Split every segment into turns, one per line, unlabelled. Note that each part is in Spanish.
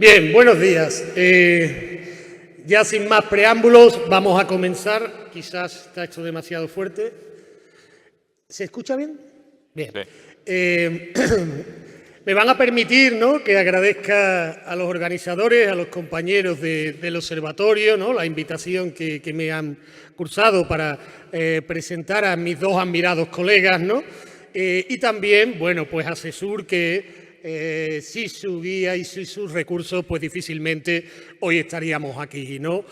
Bien, buenos días. Ya sin más preámbulos, vamos a comenzar. Quizás está hecho demasiado fuerte. ¿Se escucha bien? Bien. Sí. Me van a permitir, ¿no?, que agradezca a los organizadores, a los compañeros del observatorio, ¿no?, la invitación que me han cursado para presentar a mis dos admirados colegas, ¿no? Y también, bueno, pues a CESUR, que sin su guía y sin sus recursos, pues difícilmente hoy estaríamos aquí, ¿no?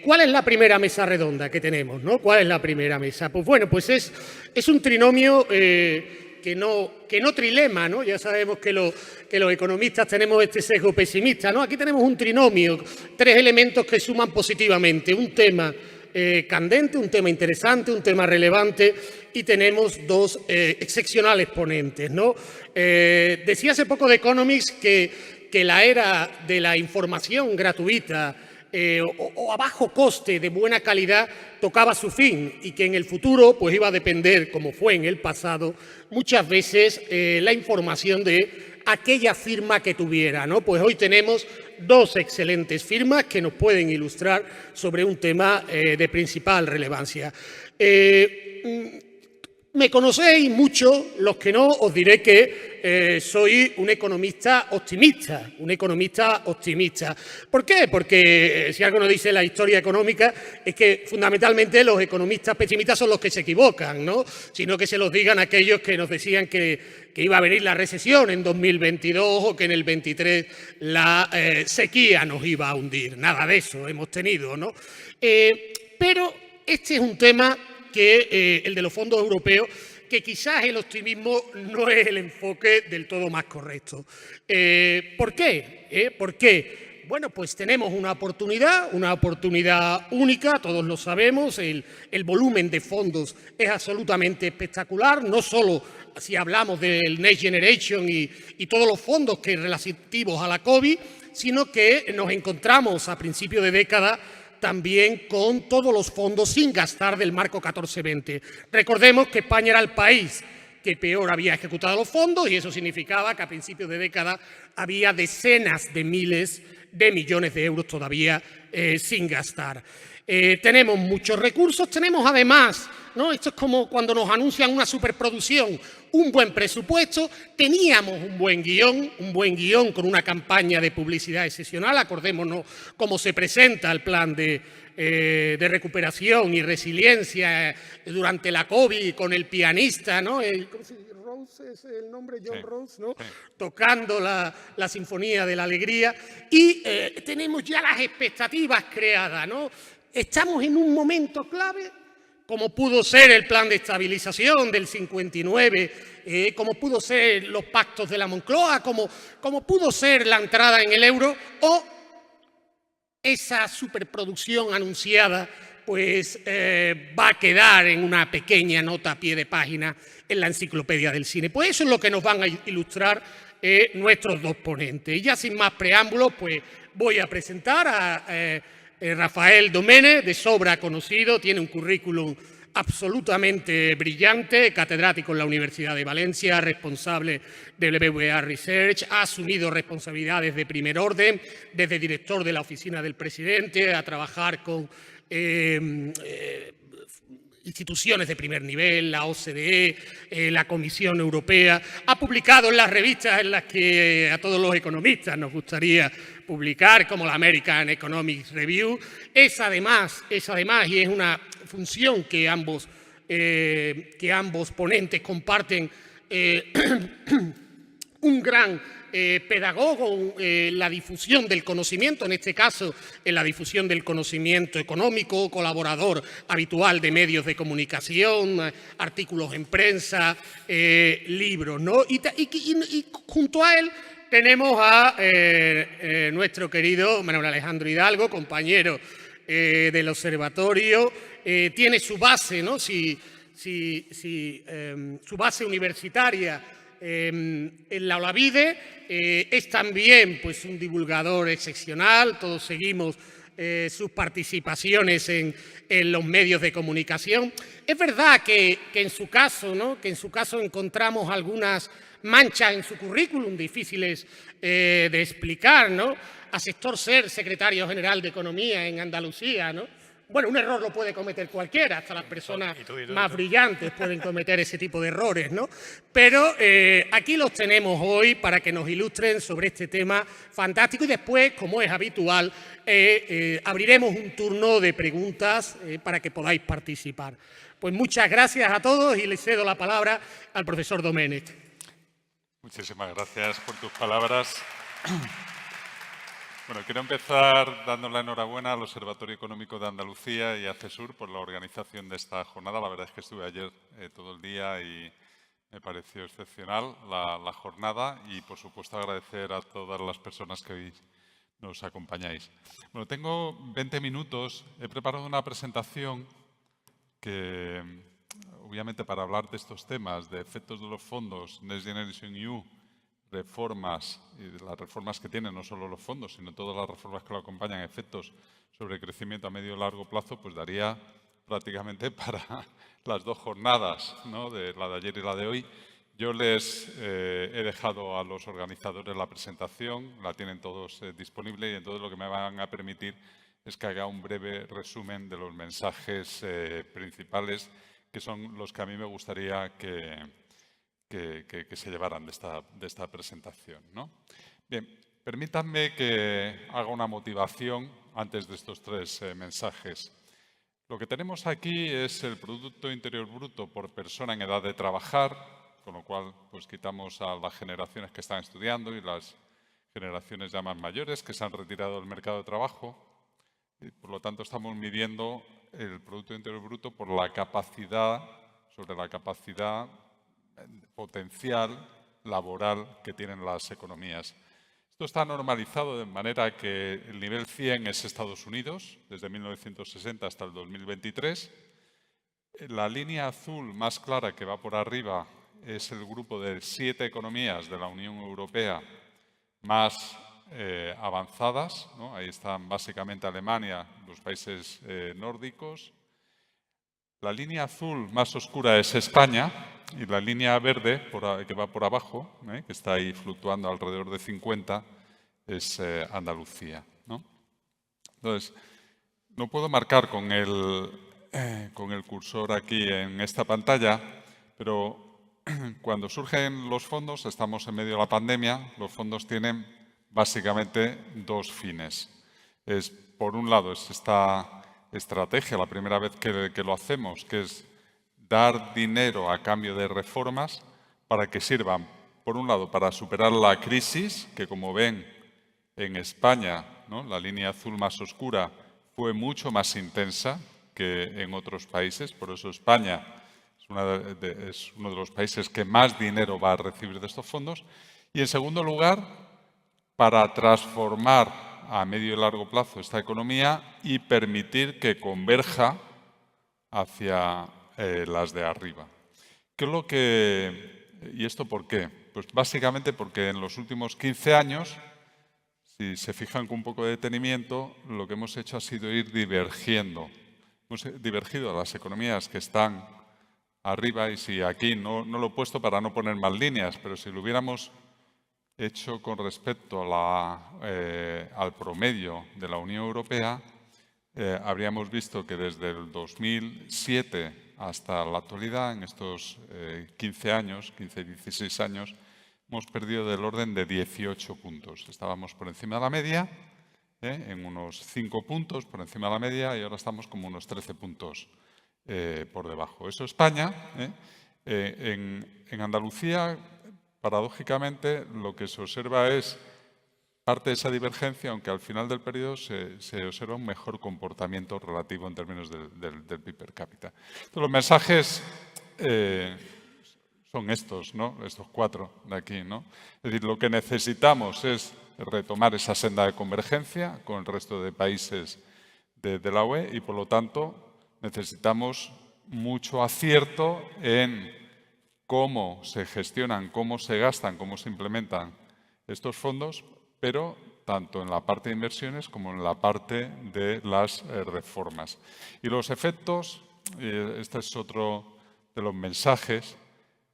¿Cuál es la primera mesa redonda que tenemos, ¿no? ¿Cuál es la primera mesa? Pues bueno, pues es un trinomio que no trilema, ¿no? Ya sabemos que los economistas tenemos este sesgo pesimista, ¿no? Aquí tenemos un trinomio, tres elementos que suman positivamente, un tema candente, un tema interesante, un tema relevante, y tenemos dos excepcionales ponentes, ¿no? Decía hace poco The Economist que la era de la información gratuita o a bajo coste, de buena calidad, tocaba su fin, y que en el futuro pues iba a depender, como fue en el pasado, muchas veces la información de aquella firma que tuviera, ¿no? Pues hoy tenemos dos excelentes firmas que nos pueden ilustrar sobre un tema de principal relevancia. Me conocéis mucho, los que no, os diré que soy un economista optimista, ¿Por qué? Porque si algo nos dice la historia económica es que fundamentalmente los economistas pesimistas son los que se equivocan, ¿no? Sino que se los digan aquellos que nos decían que iba a venir la recesión en 2022 o que en el 23 la sequía nos iba a hundir. Nada de eso hemos tenido, ¿no? Pero este es un tema que el de los fondos europeos, que quizás el optimismo no es el enfoque del todo más correcto. ¿Por qué? ¿Por qué? Bueno, pues tenemos una oportunidad única, todos lo sabemos, el volumen de fondos es absolutamente espectacular, no solo si hablamos del Next Generation y todos los fondos que relativos a la COVID, sino que nos encontramos a principio de década también con todos los fondos sin gastar del marco 14-20. Recordemos que España era el país que peor había ejecutado los fondos, y eso significaba que a principios de década había decenas de miles de millones de euros todavía sin gastar. Tenemos muchos recursos, tenemos además, ¿no?, esto es como cuando nos anuncian una superproducción, un buen presupuesto, teníamos un buen guión con una campaña de publicidad excepcional. Acordémonos cómo se presenta el plan de recuperación y resiliencia durante la COVID con el pianista, ¿no? Rose es el nombre, John Rose, ¿no? Tocando la Sinfonía de la Alegría, y tenemos ya las expectativas creadas, ¿no? Estamos en un momento clave, como pudo ser el plan de estabilización del 59, como pudo ser los pactos de la Moncloa, como pudo ser la entrada en el euro, o esa superproducción anunciada pues va a quedar en una pequeña nota a pie de página en la enciclopedia del cine. Pues eso es lo que nos van a ilustrar nuestros dos ponentes. Y ya sin más preámbulos, pues voy a presentar a Rafael Domene, de sobra conocido, tiene un currículum absolutamente brillante, catedrático en la Universidad de Valencia, responsable del BBVA Research, ha asumido responsabilidades de primer orden, desde director de la oficina del presidente, a trabajar con instituciones de primer nivel, la OCDE, la Comisión Europea. Ha publicado en las revistas en las que a todos los economistas nos gustaría publicar, como la American Economic Review. Es además, y es una función que ambos ponentes comparten, un gran pedagogo en la difusión del conocimiento, en este caso en la difusión del conocimiento económico, colaborador habitual de medios de comunicación, artículos en prensa, libros, ¿no? Y junto a él tenemos a nuestro querido Manuel Alejandro Hidalgo, compañero del observatorio. Tiene su base, ¿no?, su base universitaria en la Olavide. Es también pues un divulgador excepcional. Todos seguimos sus participaciones en los medios de comunicación. Es verdad que en su caso, ¿no?, que en su caso encontramos algunas manchas en su currículum difíciles de explicar, ¿no? Aceptó ser secretario general de Economía en Andalucía, ¿no? Bueno, un error lo puede cometer cualquiera, hasta las personas más brillantes pueden cometer ese tipo de errores, ¿no? Pero aquí los tenemos hoy para que nos ilustren sobre este tema fantástico y después, como es habitual, abriremos un turno de preguntas para que podáis participar. Pues muchas gracias a todos y les cedo la palabra al profesor Domènech.
Muchísimas gracias por tus palabras. Bueno, quiero empezar dando la enhorabuena al Observatorio Económico de Andalucía y a CESUR por la organización de esta jornada. La verdad es que estuve ayer todo el día y me pareció excepcional la jornada y, por supuesto, agradecer a todas las personas que hoy nos acompañáis. Bueno, tengo 20 minutos. He preparado una presentación que, obviamente, para hablar de estos temas, de efectos de los fondos Next Generation EU, reformas y de las reformas que tienen no solo los fondos, sino todas las reformas que lo acompañan, efectos sobre el crecimiento a medio y largo plazo, pues daría prácticamente para las dos jornadas, ¿no?, de la de ayer y la de hoy. Yo les he dejado a los organizadores la presentación, la tienen todos disponible y entonces lo que me van a permitir es que haga un breve resumen de los mensajes principales, que son los que a mí me gustaría que se llevaran de esta presentación, ¿no? Bien, permítanme que haga una motivación antes de estos tres mensajes. Lo que tenemos aquí es el Producto Interior Bruto por persona en edad de trabajar, con lo cual pues quitamos a las generaciones que están estudiando y las generaciones ya más mayores que se han retirado del mercado de trabajo. Y, por lo tanto, estamos midiendo el Producto Interior Bruto por la capacidad, sobre la capacidad potencial laboral que tienen las economías. Esto está normalizado de manera que el nivel 100 es Estados Unidos, desde 1960 hasta el 2023. La línea azul más clara que va por arriba es el grupo de 7 economías de la Unión Europea más avanzadas, ¿no? Ahí están básicamente Alemania, los países nórdicos. La línea azul más oscura es España y la línea verde, que va por abajo, que está ahí fluctuando alrededor de 50, es Andalucía, ¿no? Entonces, no puedo marcar con el cursor aquí en esta pantalla, pero cuando surgen los fondos, estamos en medio de la pandemia, los fondos tienen básicamente dos fines. Por un lado, es esta estrategia, la primera vez que lo hacemos, que es dar dinero a cambio de reformas para que sirvan, por un lado, para superar la crisis, que como ven en España, ¿no?, la línea azul más oscura fue mucho más intensa que en otros países, por eso España es uno de los países que más dinero va a recibir de estos fondos. Y en segundo lugar, para transformar a medio y largo plazo esta economía y permitir que converja hacia las de arriba. ¿Y esto por qué? Pues básicamente porque en los últimos 15 años, si se fijan con un poco de detenimiento, lo que hemos hecho ha sido ir divergiendo. Hemos divergido a las economías que están arriba, y si aquí no lo he puesto para no poner más líneas, pero si lo hubiéramos hecho con respecto al promedio de la Unión Europea, habríamos visto que desde el 2007 hasta la actualidad, en estos 15 años, 16 años, hemos perdido del orden de 18 puntos. Estábamos por encima de la media, en unos 5 puntos por encima de la media, y ahora estamos como unos 13 puntos por debajo. Eso España. En Andalucía, paradójicamente, lo que se observa es parte de esa divergencia, aunque al final del periodo se observa un mejor comportamiento relativo en términos del PIB per cápita. Entonces, los mensajes son estos, ¿no?, estos 4 de aquí, ¿no? Es decir, lo que necesitamos es retomar esa senda de convergencia con el resto de países de la UE y, por lo tanto, necesitamos mucho acierto en cómo se gestionan, cómo se gastan, cómo se implementan estos fondos, pero tanto en la parte de inversiones como en la parte de las reformas. Y los efectos, este es otro de los mensajes,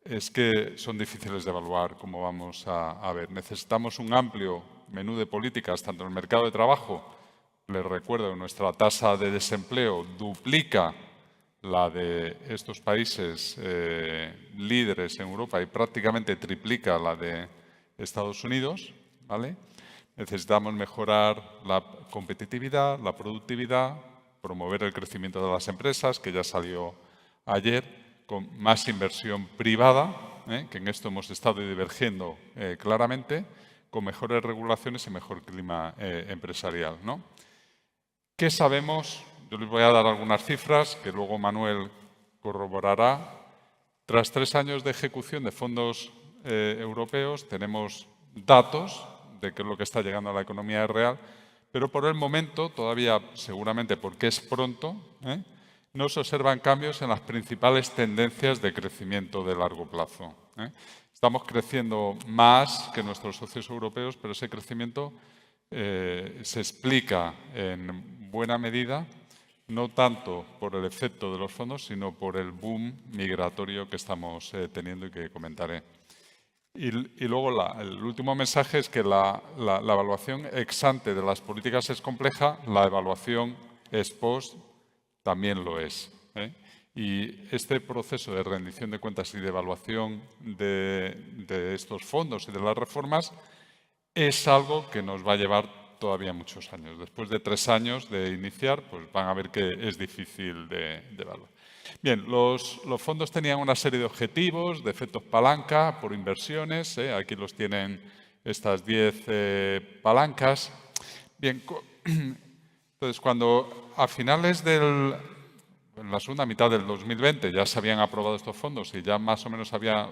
es que son difíciles de evaluar, como vamos a ver. Necesitamos un amplio menú de políticas, tanto en el mercado de trabajo. Les recuerdo que nuestra tasa de desempleo duplica la de estos países líderes en Europa y prácticamente triplica la de Estados Unidos, ¿vale? Necesitamos mejorar la competitividad, la productividad, promover el crecimiento de las empresas, que ya salió ayer, con más inversión privada, que en esto hemos estado divergiendo claramente, con mejores regulaciones y mejor clima empresarial, ¿no? ¿Qué sabemos? Yo les voy a dar algunas cifras que luego Manuel corroborará. Tras 3 años de ejecución de fondos europeos, tenemos datos de qué es lo que está llegando a la economía real, pero por el momento, todavía seguramente porque es pronto, no se observan cambios en las principales tendencias de crecimiento de largo plazo. Estamos creciendo más que nuestros socios europeos, pero ese crecimiento se explica en buena medida no tanto por el efecto de los fondos, sino por el boom migratorio que estamos teniendo y que comentaré. Y luego el último mensaje es que la evaluación ex ante de las políticas es compleja, la evaluación ex post también lo es. Y este proceso de rendición de cuentas y de evaluación de estos fondos y de las reformas es algo que nos va a llevar todavía muchos años. Después de 3 años de iniciar, pues van a ver que es difícil de evaluar. Bien, los fondos tenían una serie de objetivos, de efectos palanca por inversiones. Aquí los tienen estas 10 palancas. Bien, entonces cuando a finales en la segunda mitad del 2020 ya se habían aprobado estos fondos y ya más o menos había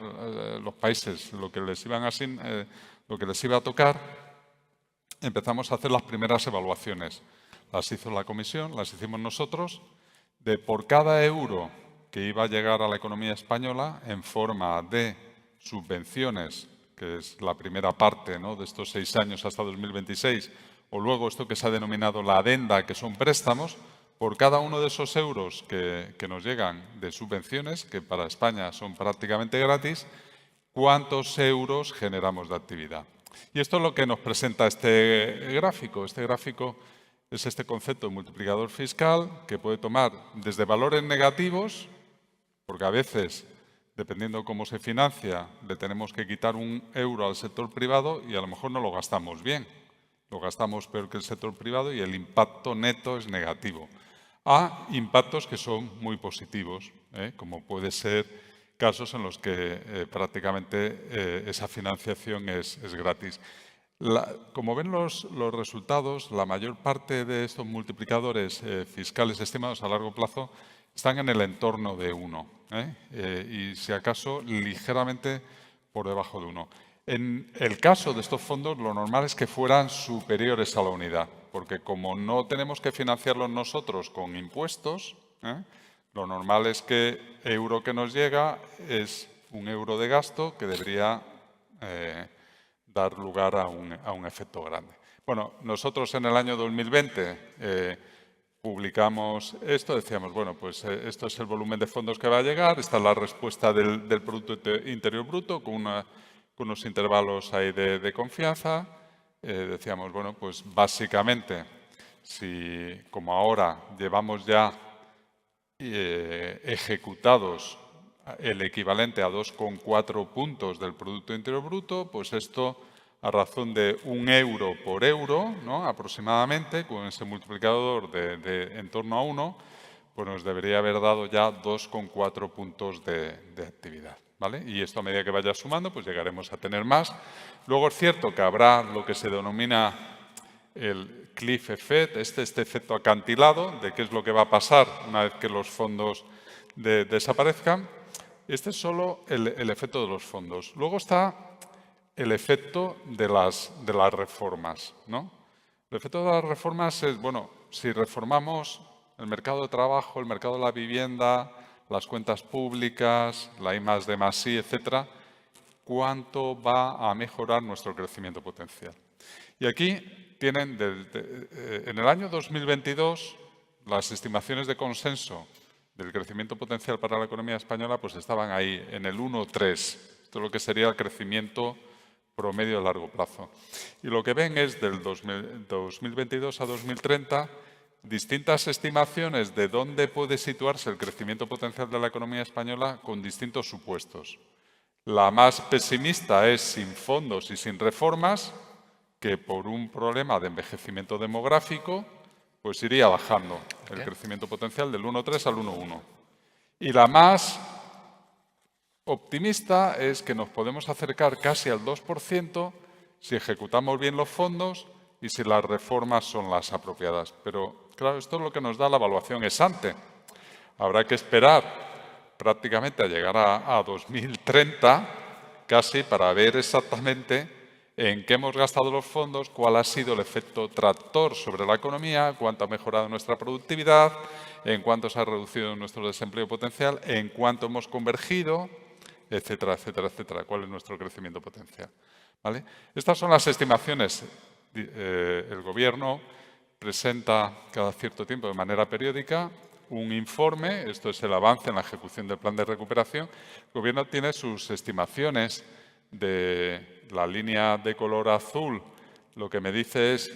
los países lo que les iba a tocar, empezamos a hacer las primeras evaluaciones. Las hizo la Comisión, las hicimos nosotros, de por cada euro que iba a llegar a la economía española en forma de subvenciones, que es la primera parte, ¿no?, de estos 6 años hasta 2026, o luego esto que se ha denominado la adenda, que son préstamos, por cada uno de esos euros que nos llegan de subvenciones, que para España son prácticamente gratis, ¿cuántos euros generamos de actividad? Y esto es lo que nos presenta este gráfico. Este gráfico es este concepto de multiplicador fiscal que puede tomar desde valores negativos, porque a veces, dependiendo cómo se financia, le tenemos que quitar 1 euro al sector privado y a lo mejor no lo gastamos bien. Lo gastamos peor que el sector privado y el impacto neto es negativo. A impactos que son muy positivos, como puede ser casos en los que prácticamente esa financiación es gratis. Como ven los resultados, la mayor parte de estos multiplicadores fiscales estimados a largo plazo están en el entorno de 1 y, si acaso, ligeramente por debajo de 1. En el caso de estos fondos, lo normal es que fueran superiores a la unidad, porque como no tenemos que financiarlos nosotros con impuestos, lo normal es que euro que nos llega es 1 euro de gasto que debería dar lugar a un efecto grande. Bueno, nosotros en el año 2020 publicamos esto, decíamos, bueno, pues esto es el volumen de fondos que va a llegar, esta es la respuesta del Producto Interior Bruto con unos intervalos ahí de confianza. Decíamos, bueno, pues básicamente, si como ahora llevamos ya ejecutados el equivalente a 2,4 puntos del Producto Interior Bruto, pues esto a razón de 1 euro por euro, ¿no?, aproximadamente, con ese multiplicador de en torno a 1, pues nos debería haber dado ya 2,4 puntos de actividad, ¿vale? Y esto a medida que vaya sumando, pues llegaremos a tener más. Luego es cierto que habrá lo que se denomina el cliff effect, este efecto acantilado de qué es lo que va a pasar una vez que los fondos desaparezcan. Este es solo el efecto de los fondos. Luego está el efecto de las reformas, ¿no? El efecto de las reformas es, bueno, si reformamos el mercado de trabajo, el mercado de la vivienda, las cuentas públicas, la I+D+I, etcétera, ¿cuánto va a mejorar nuestro crecimiento potencial? Y aquí tienen en el año 2022 las estimaciones de consenso del crecimiento potencial para la economía española pues estaban ahí en el 1,3. Esto es lo que sería el crecimiento promedio a largo plazo. Y lo que ven es del 2022 a 2030 distintas estimaciones de dónde puede situarse el crecimiento potencial de la economía española con distintos supuestos. La más pesimista es sin fondos y sin reformas, que por un problema de envejecimiento demográfico pues iría bajando el crecimiento potencial del 1,3 al 1,1. Y la más optimista es que nos podemos acercar casi al 2% si ejecutamos bien los fondos y si las reformas son las apropiadas. Pero, claro, esto es lo que nos da la evaluación ex ante. Habrá que esperar prácticamente a llegar a 2030, casi, para ver exactamente en qué hemos gastado los fondos, cuál ha sido el efecto tractor sobre la economía, cuánto ha mejorado nuestra productividad, en cuánto se ha reducido nuestro desempleo potencial, en cuánto hemos convergido, etcétera, etcétera, etcétera. ¿Cuál es nuestro crecimiento potencial? ¿Vale? Estas son las estimaciones. El Gobierno presenta cada cierto tiempo, de manera periódica, un informe. Esto es el avance en la ejecución del plan de recuperación. El Gobierno tiene sus estimaciones de la línea de color azul. Lo que me dice es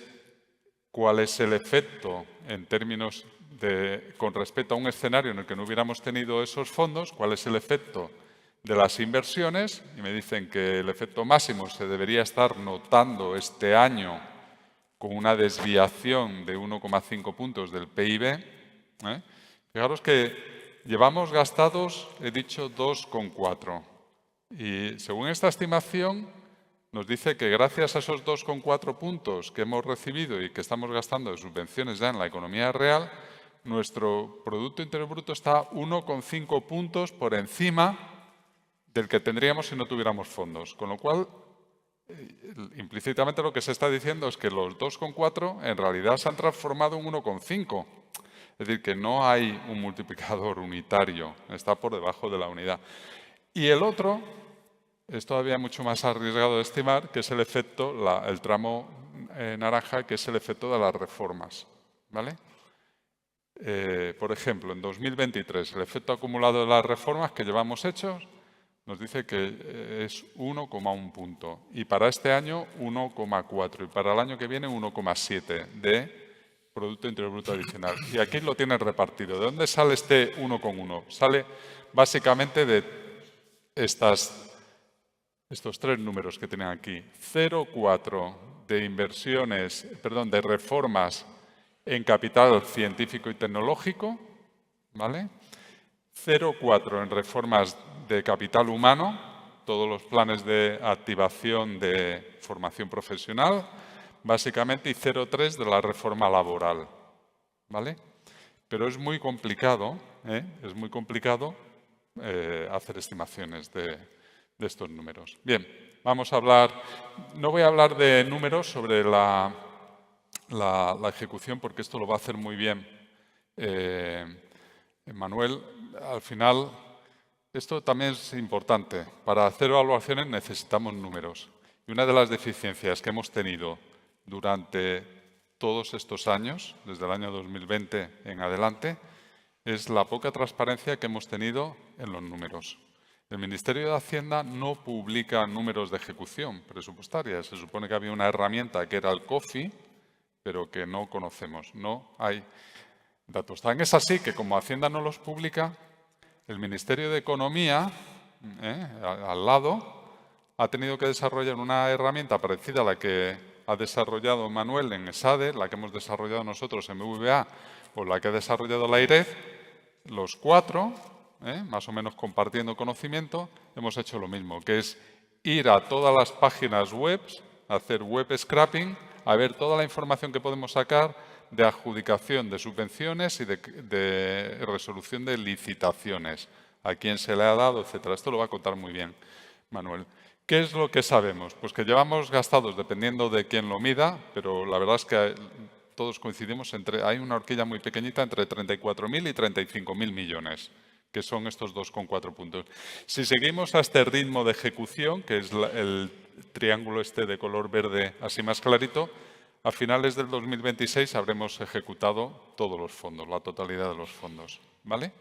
cuál es el efecto en términos con respecto a un escenario en el que no hubiéramos tenido esos fondos, cuál es el efecto de las inversiones, y me dicen que el efecto máximo se debería estar notando este año con una desviación de 1,5 puntos del PIB. Fijaros que llevamos gastados, he dicho, 2,4. Y según esta estimación, nos dice que gracias a esos 2,4 puntos que hemos recibido y que estamos gastando de subvenciones ya en la economía real, nuestro Producto Interior Bruto está 1,5 puntos por encima del que tendríamos si no tuviéramos fondos. Con lo cual, implícitamente lo que se está diciendo es que los 2,4 en realidad se han transformado en 1,5. Es decir, que no hay un multiplicador unitario, está por debajo de la unidad. Y el otro es todavía mucho más arriesgado de estimar, que es el efecto, el tramo naranja, que es el efecto de las reformas. ¿Vale? Por ejemplo, en 2023, el efecto acumulado de las reformas que llevamos hechos nos dice que es 1,1 punto. Y para este año, 1,4. Y para el año que viene, 1,7 de Producto Interior Bruto adicional. Y aquí lo tienen repartido. ¿De dónde sale este 1,1? Sale básicamente de estos tres números que tienen aquí. 0,4 de inversiones, perdón, de reformas en capital científico y tecnológico, ¿vale? 0,4 en reformas de capital humano, todos los planes de activación de formación profesional, básicamente, y 0,3 de la reforma laboral, ¿vale? Pero es muy complicado, hacer estimaciones de estos números. Bien, vamos a hablar, no voy a hablar de números sobre la ejecución, porque esto lo va a hacer muy bien Manuel. Al final, esto también es importante. Para hacer evaluaciones necesitamos números. Y una de las deficiencias que hemos tenido durante todos estos años, desde el año 2020 en adelante, es la poca transparencia que hemos tenido en los números. El Ministerio de Hacienda no publica números de ejecución presupuestaria. Se supone que había una herramienta que era el COFI, pero que no conocemos. No hay datos. Tan es así que, como Hacienda no los publica, el Ministerio de Economía, al lado, ha tenido que desarrollar una herramienta parecida a la que ha desarrollado Manuel en ESADE, la que hemos desarrollado nosotros en BBVA o la que ha desarrollado la IREF. Los cuatro, más o menos compartiendo conocimiento, hemos hecho lo mismo, que es ir a todas las páginas web, hacer web scraping, a ver toda la información que podemos sacar de adjudicación de subvenciones y de resolución de licitaciones, a quién se le ha dado, etcétera. Esto lo va a contar muy bien Manuel. ¿Qué es lo que sabemos? Pues que llevamos gastados, dependiendo de quién lo mida, pero la verdad es que todos coincidimos hay una horquilla muy pequeñita entre 34.000 y 35.000 millones, que son estos 2,4 puntos. Si seguimos a este ritmo de ejecución, que es el triángulo este de color verde así más clarito, A finales del 2026 habremos ejecutado todos los fondos, la totalidad de los fondos, ¿vale?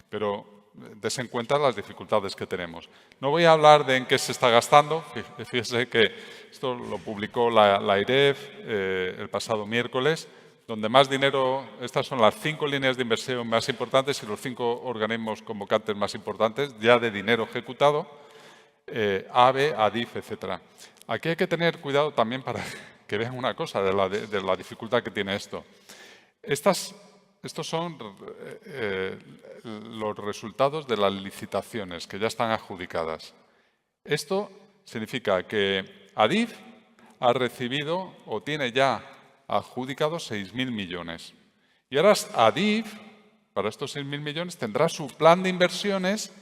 Pero des en cuenta las dificultades que tenemos. No voy a hablar de en qué se está gastando. Fíjese que esto lo publicó la IREF el pasado miércoles, donde más dinero, estas son las 5 líneas de inversión más importantes y los 5 organismos convocantes más importantes ya de dinero ejecutado, AVE, ADIF, etc. Aquí hay que tener cuidado también para que vean una cosa de la dificultad que tiene esto. Estos son los resultados de las licitaciones que ya están adjudicadas. Esto significa que ADIF ha recibido o tiene ya adjudicados 6.000 millones. Y ahora ADIF, para estos 6.000 millones, tendrá su plan de inversiones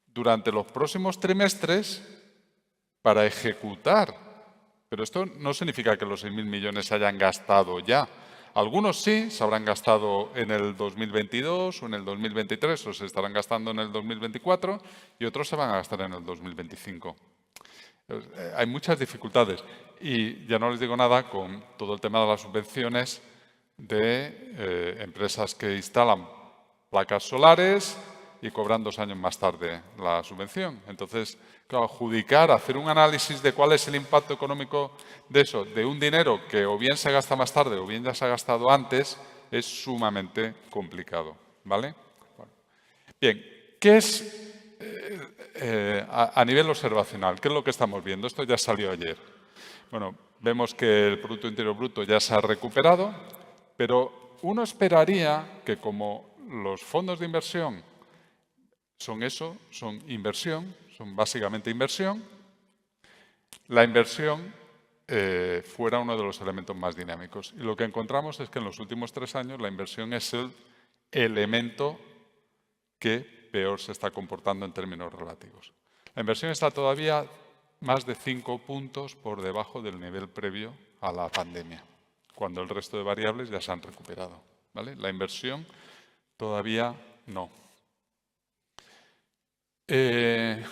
durante los próximos trimestres para ejecutar. Pero esto no significa que los 6.000 millones se hayan gastado ya. Algunos sí, se habrán gastado en el 2022 o en el 2023 o se estarán gastando en el 2024 y otros se van a gastar en el 2025. Hay muchas dificultades y ya no les digo nada con todo el tema de las subvenciones de empresas que instalan placas solares y cobran 2 años más tarde la subvención. Entonces, claro, adjudicar, hacer un análisis de cuál es el impacto económico de eso, de un dinero que o bien se gasta más tarde o bien ya se ha gastado antes, es sumamente complicado, ¿vale? Bueno. Bien, ¿qué es a nivel observacional? ¿Qué es lo que estamos viendo? Esto ya salió ayer. Bueno, vemos que el Producto Interior Bruto ya se ha recuperado, pero uno esperaría que como los fondos de inversión son eso, son inversión, son básicamente inversión, la inversión fuera uno de los elementos más dinámicos. Y lo que encontramos es que en los últimos 3 años la inversión es el elemento que peor se está comportando en términos relativos. La inversión está todavía más de 5 puntos por debajo del nivel previo a la pandemia, cuando el resto de variables ya se han recuperado, ¿vale? La inversión todavía no. ¿Qué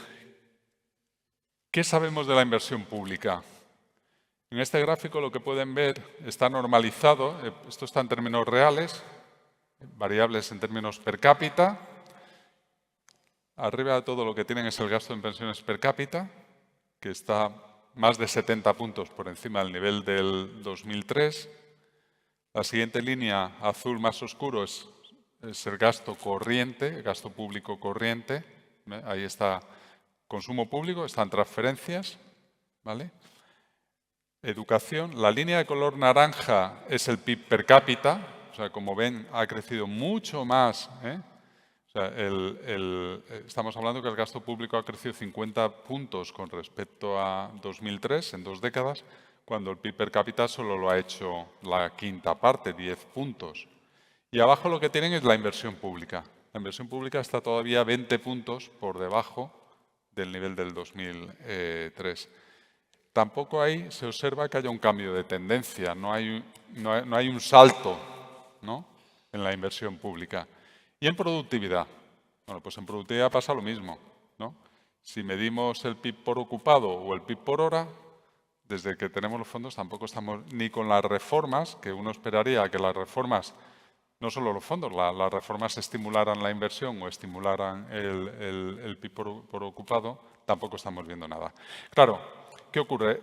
sabemos de la inversión pública? En este gráfico lo que pueden ver está normalizado, esto está en términos reales, variables en términos per cápita. Arriba de todo lo que tienen es el gasto en pensiones per cápita, que está más de 70 puntos por encima del nivel del 2003. La siguiente línea azul más oscuro es el gasto corriente, el gasto público corriente. Ahí está consumo público, están transferencias, ¿vale? Educación. La línea de color naranja es el PIB per cápita, o sea, como ven, ha crecido mucho más. O sea, estamos hablando que el gasto público ha crecido 50 puntos con respecto a 2003, en 2 décadas, cuando el PIB per cápita solo lo ha hecho la quinta parte, 10 puntos. Y abajo lo que tienen es la inversión pública. La inversión pública está todavía 20 puntos por debajo del nivel del 2003. Tampoco ahí se observa que haya un cambio de tendencia, no hay un salto, ¿no?, en la inversión pública. Y en productividad, bueno, pues en productividad pasa lo mismo, ¿no? Si medimos el PIB por ocupado o el PIB por hora, desde que tenemos los fondos tampoco estamos ni con las reformas, que uno esperaría que las reformas, no solo los fondos, las reformas estimularan la inversión o estimularan el PIB por ocupado, tampoco estamos viendo nada. Claro, ¿qué ocurre?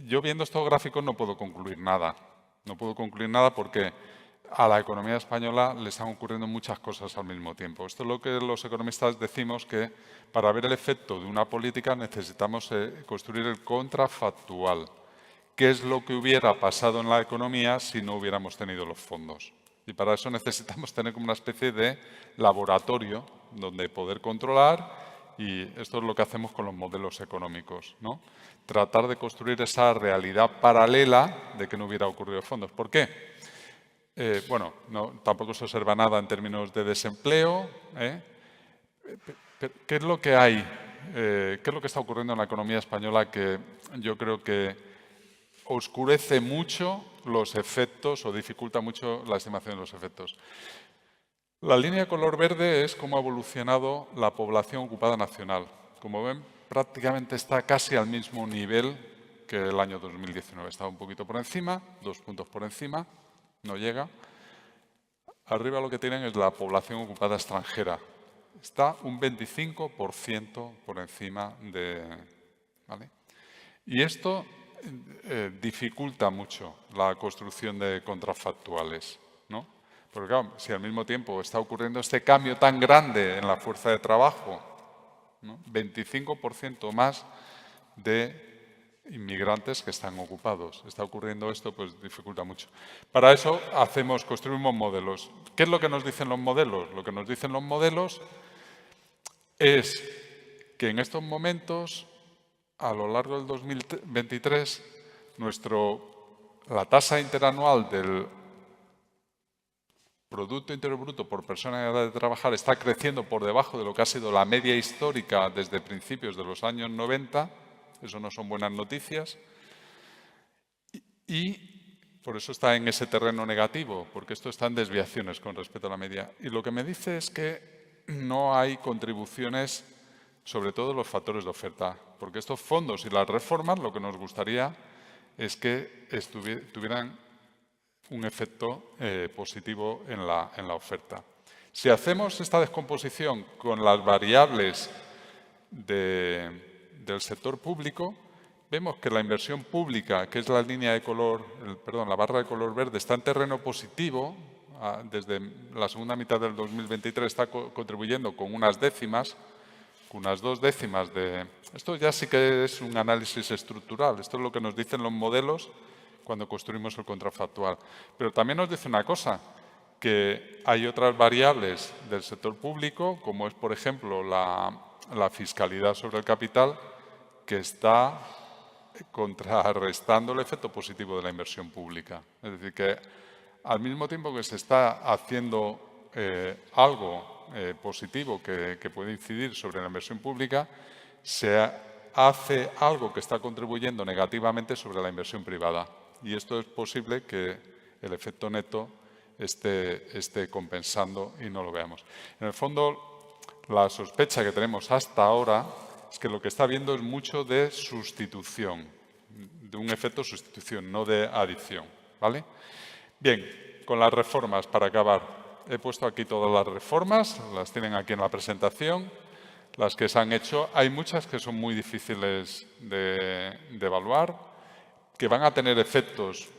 Yo viendo estos gráficos no puedo concluir nada. No puedo concluir nada porque a la economía española le están ocurriendo muchas cosas al mismo tiempo. Esto es lo que los economistas decimos, que para ver el efecto de una política necesitamos construir el contrafactual. ¿Qué es lo que hubiera pasado en la economía si no hubiéramos tenido los fondos? Y para eso necesitamos tener como una especie de laboratorio donde poder controlar, y esto es lo que hacemos con los modelos económicos, ¿no? Tratar de construir esa realidad paralela de que no hubiera ocurrido fondos. ¿Por qué? Bueno, tampoco se observa nada en términos de desempleo. ¿Qué es lo que hay? ¿Qué es lo que está ocurriendo en la economía española que yo creo que oscurece mucho los efectos o dificulta mucho la estimación de los efectos? La línea de color verde es cómo ha evolucionado la población ocupada nacional. Como ven, prácticamente está casi al mismo nivel que el año 2019. Estaba un poquito por encima, 2 puntos por encima, no llega. Arriba lo que tienen es la población ocupada extranjera. Está un 25% por encima de... ¿vale? Y esto dificulta mucho la construcción de contrafactuales, ¿no? Porque claro, si al mismo tiempo está ocurriendo este cambio tan grande en la fuerza de trabajo, ¿no? 25% más de inmigrantes que están ocupados. Está ocurriendo esto, pues dificulta mucho. Para eso construimos modelos. ¿Qué es lo que nos dicen los modelos? Lo que nos dicen los modelos es que en estos momentos, a lo largo del 2023, la tasa interanual del Producto Interior Bruto por persona en edad de trabajar está creciendo por debajo de lo que ha sido la media histórica desde principios de los años 90. Eso no son buenas noticias. Y por eso está en ese terreno negativo, porque esto está en desviaciones con respecto a la media. Y lo que me dice es que no hay contribuciones, sobre todo los factores de oferta, porque estos fondos y las reformas lo que nos gustaría es que tuvieran un efecto positivo en la oferta. Si hacemos esta descomposición con las variables del sector público, vemos que la inversión pública, que es la línea de color, la barra de color verde, está en terreno positivo. Desde la segunda mitad del 2023 está contribuyendo con unas décimas, con unas 2 décimas de... Esto ya sí que es un análisis estructural. Esto es lo que nos dicen los modelos cuando construimos el contrafactual. Pero también nos dice una cosa, que hay otras variables del sector público, como es, por ejemplo, la fiscalidad sobre el capital, que está contrarrestando el efecto positivo de la inversión pública. Es decir, que al mismo tiempo que se está haciendo algo positivo que puede incidir sobre la inversión pública, se hace algo que está contribuyendo negativamente sobre la inversión privada. Y esto es posible que el efecto neto esté compensando y no lo veamos. En el fondo, la sospecha que tenemos hasta ahora es que lo que está habiendo es mucho de sustitución, de un efecto sustitución, no de adición, ¿vale? Bien, con las reformas, para acabar, he puesto aquí todas las reformas, las tienen aquí en la presentación, las que se han hecho. Hay muchas que son muy difíciles de evaluar, que van a tener efectos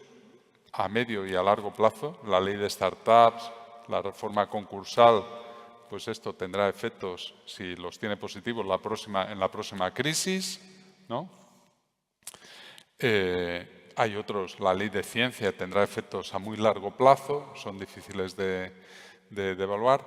a medio y a largo plazo. La ley de startups, la reforma concursal, pues esto tendrá efectos, si los tiene positivos, en la próxima crisis, ¿no? Hay otros, la ley de ciencia tendrá efectos a muy largo plazo, son difíciles de evaluar.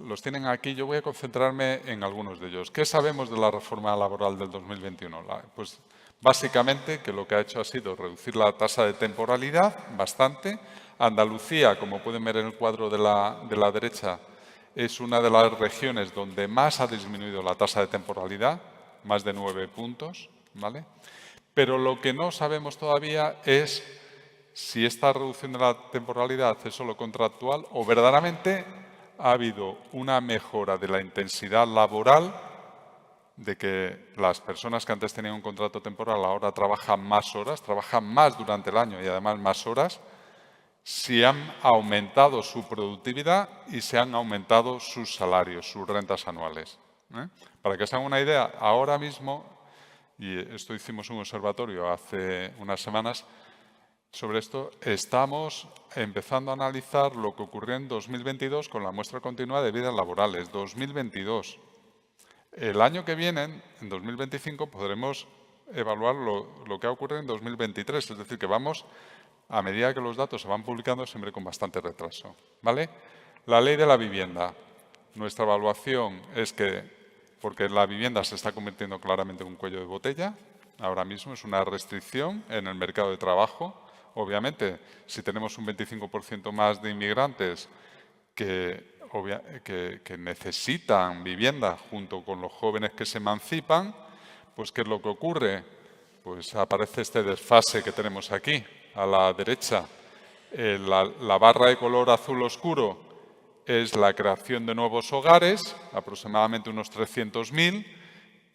Los tienen aquí, yo voy a concentrarme en algunos de ellos. ¿Qué sabemos de la reforma laboral del 2021? Pues básicamente que lo que ha hecho ha sido reducir la tasa de temporalidad bastante. Andalucía, como pueden ver en el cuadro de la derecha, es una de las regiones donde más ha disminuido la tasa de temporalidad, más de 9 puntos, ¿vale? Pero lo que no sabemos todavía es si esta reducción de la temporalidad es solo contractual o verdaderamente ha habido una mejora de la intensidad laboral, de que las personas que antes tenían un contrato temporal ahora trabajan más horas, trabajan más durante el año y además más horas, si han aumentado su productividad y se han aumentado sus salarios, sus rentas anuales. Para que se hagan una idea, ahora mismo, y esto hicimos un observatorio hace unas semanas, sobre esto estamos empezando a analizar lo que ocurrió en 2022 con la muestra continua de vidas laborales, 2022. El año que viene, en 2025, podremos evaluar lo que ha ocurrido en 2023, es decir, que vamos, a medida que los datos se van publicando, siempre con bastante retraso, ¿vale? La ley de la vivienda. Nuestra evaluación es que, porque la vivienda se está convirtiendo claramente en un cuello de botella, ahora mismo es una restricción en el mercado de trabajo. Obviamente, si tenemos un 25% más de inmigrantes que necesitan vivienda junto con los jóvenes que se emancipan, pues ¿qué es lo que ocurre? Pues aparece este desfase que tenemos aquí, a la derecha. La barra de color azul oscuro es la creación de nuevos hogares, aproximadamente unos 300.000,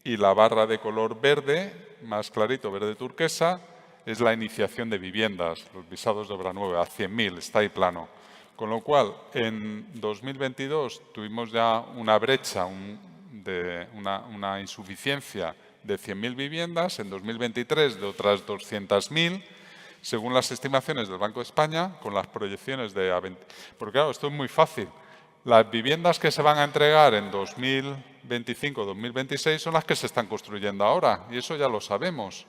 Y la barra de color verde, más clarito, verde turquesa, es la iniciación de viviendas, los visados de obra nueva, a 100.000, está ahí plano. Con lo cual, en 2022 tuvimos ya una brecha, una insuficiencia de 100.000 viviendas, en 2023 de otras 200.000, según las estimaciones del Banco de España, con las proyecciones de... Porque claro, esto es muy fácil. Las viviendas que se van a entregar en 2025-2026 son las que se están construyendo ahora, y eso ya lo sabemos.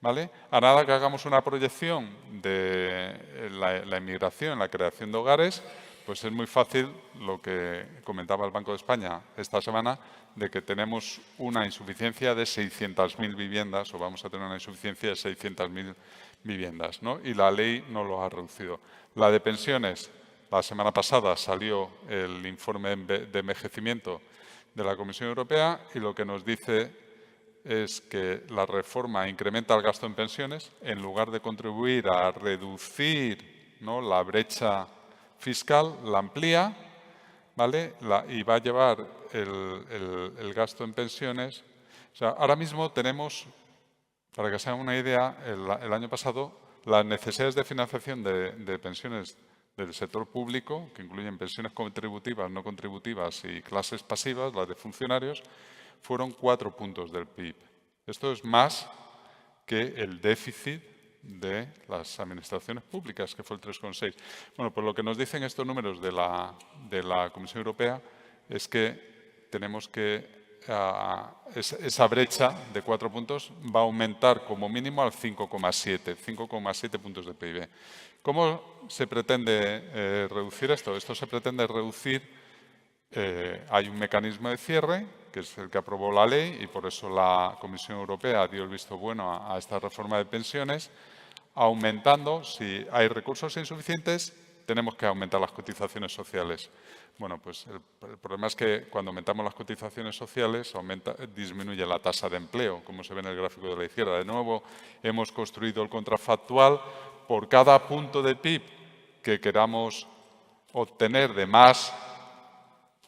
¿Vale? A nada que hagamos una proyección de la inmigración, la creación de hogares, pues es muy fácil lo que comentaba el Banco de España esta semana, de que tenemos una insuficiencia de 600.000 viviendas, o vamos a tener una insuficiencia de 600.000 viviendas, ¿no? Y la ley no lo ha reducido. La de pensiones, la semana pasada salió el informe de envejecimiento de la Comisión Europea y lo que nos dice es que la reforma incrementa el gasto en pensiones en lugar de contribuir a reducir, ¿no?, la brecha fiscal, la amplía, ¿vale? Y va a llevar el gasto en pensiones. O sea, ahora mismo tenemos, para que se hagan una idea, el año pasado las necesidades de financiación de pensiones del sector público, que incluyen pensiones contributivas, no contributivas y clases pasivas, las de funcionarios, fueron 4 puntos del PIB. Esto es más que el déficit de las administraciones públicas, que fue el 3,6. Bueno, pues lo que nos dicen estos números de la Comisión Europea es que tenemos que esa brecha de 4 puntos va a aumentar como mínimo al 5,7 puntos de PIB. ¿Cómo se pretende reducir esto? Esto se pretende reducir, hay un mecanismo de cierre, que es el que aprobó la ley, y por eso la Comisión Europea dio el visto bueno a esta reforma de pensiones, aumentando, si hay recursos insuficientes, tenemos que aumentar las cotizaciones sociales. Bueno, pues el problema es que cuando aumentamos las cotizaciones sociales disminuye la tasa de empleo, como se ve en el gráfico de la izquierda. De nuevo, hemos construido el contrafactual. Por cada punto de PIB que queramos obtener de más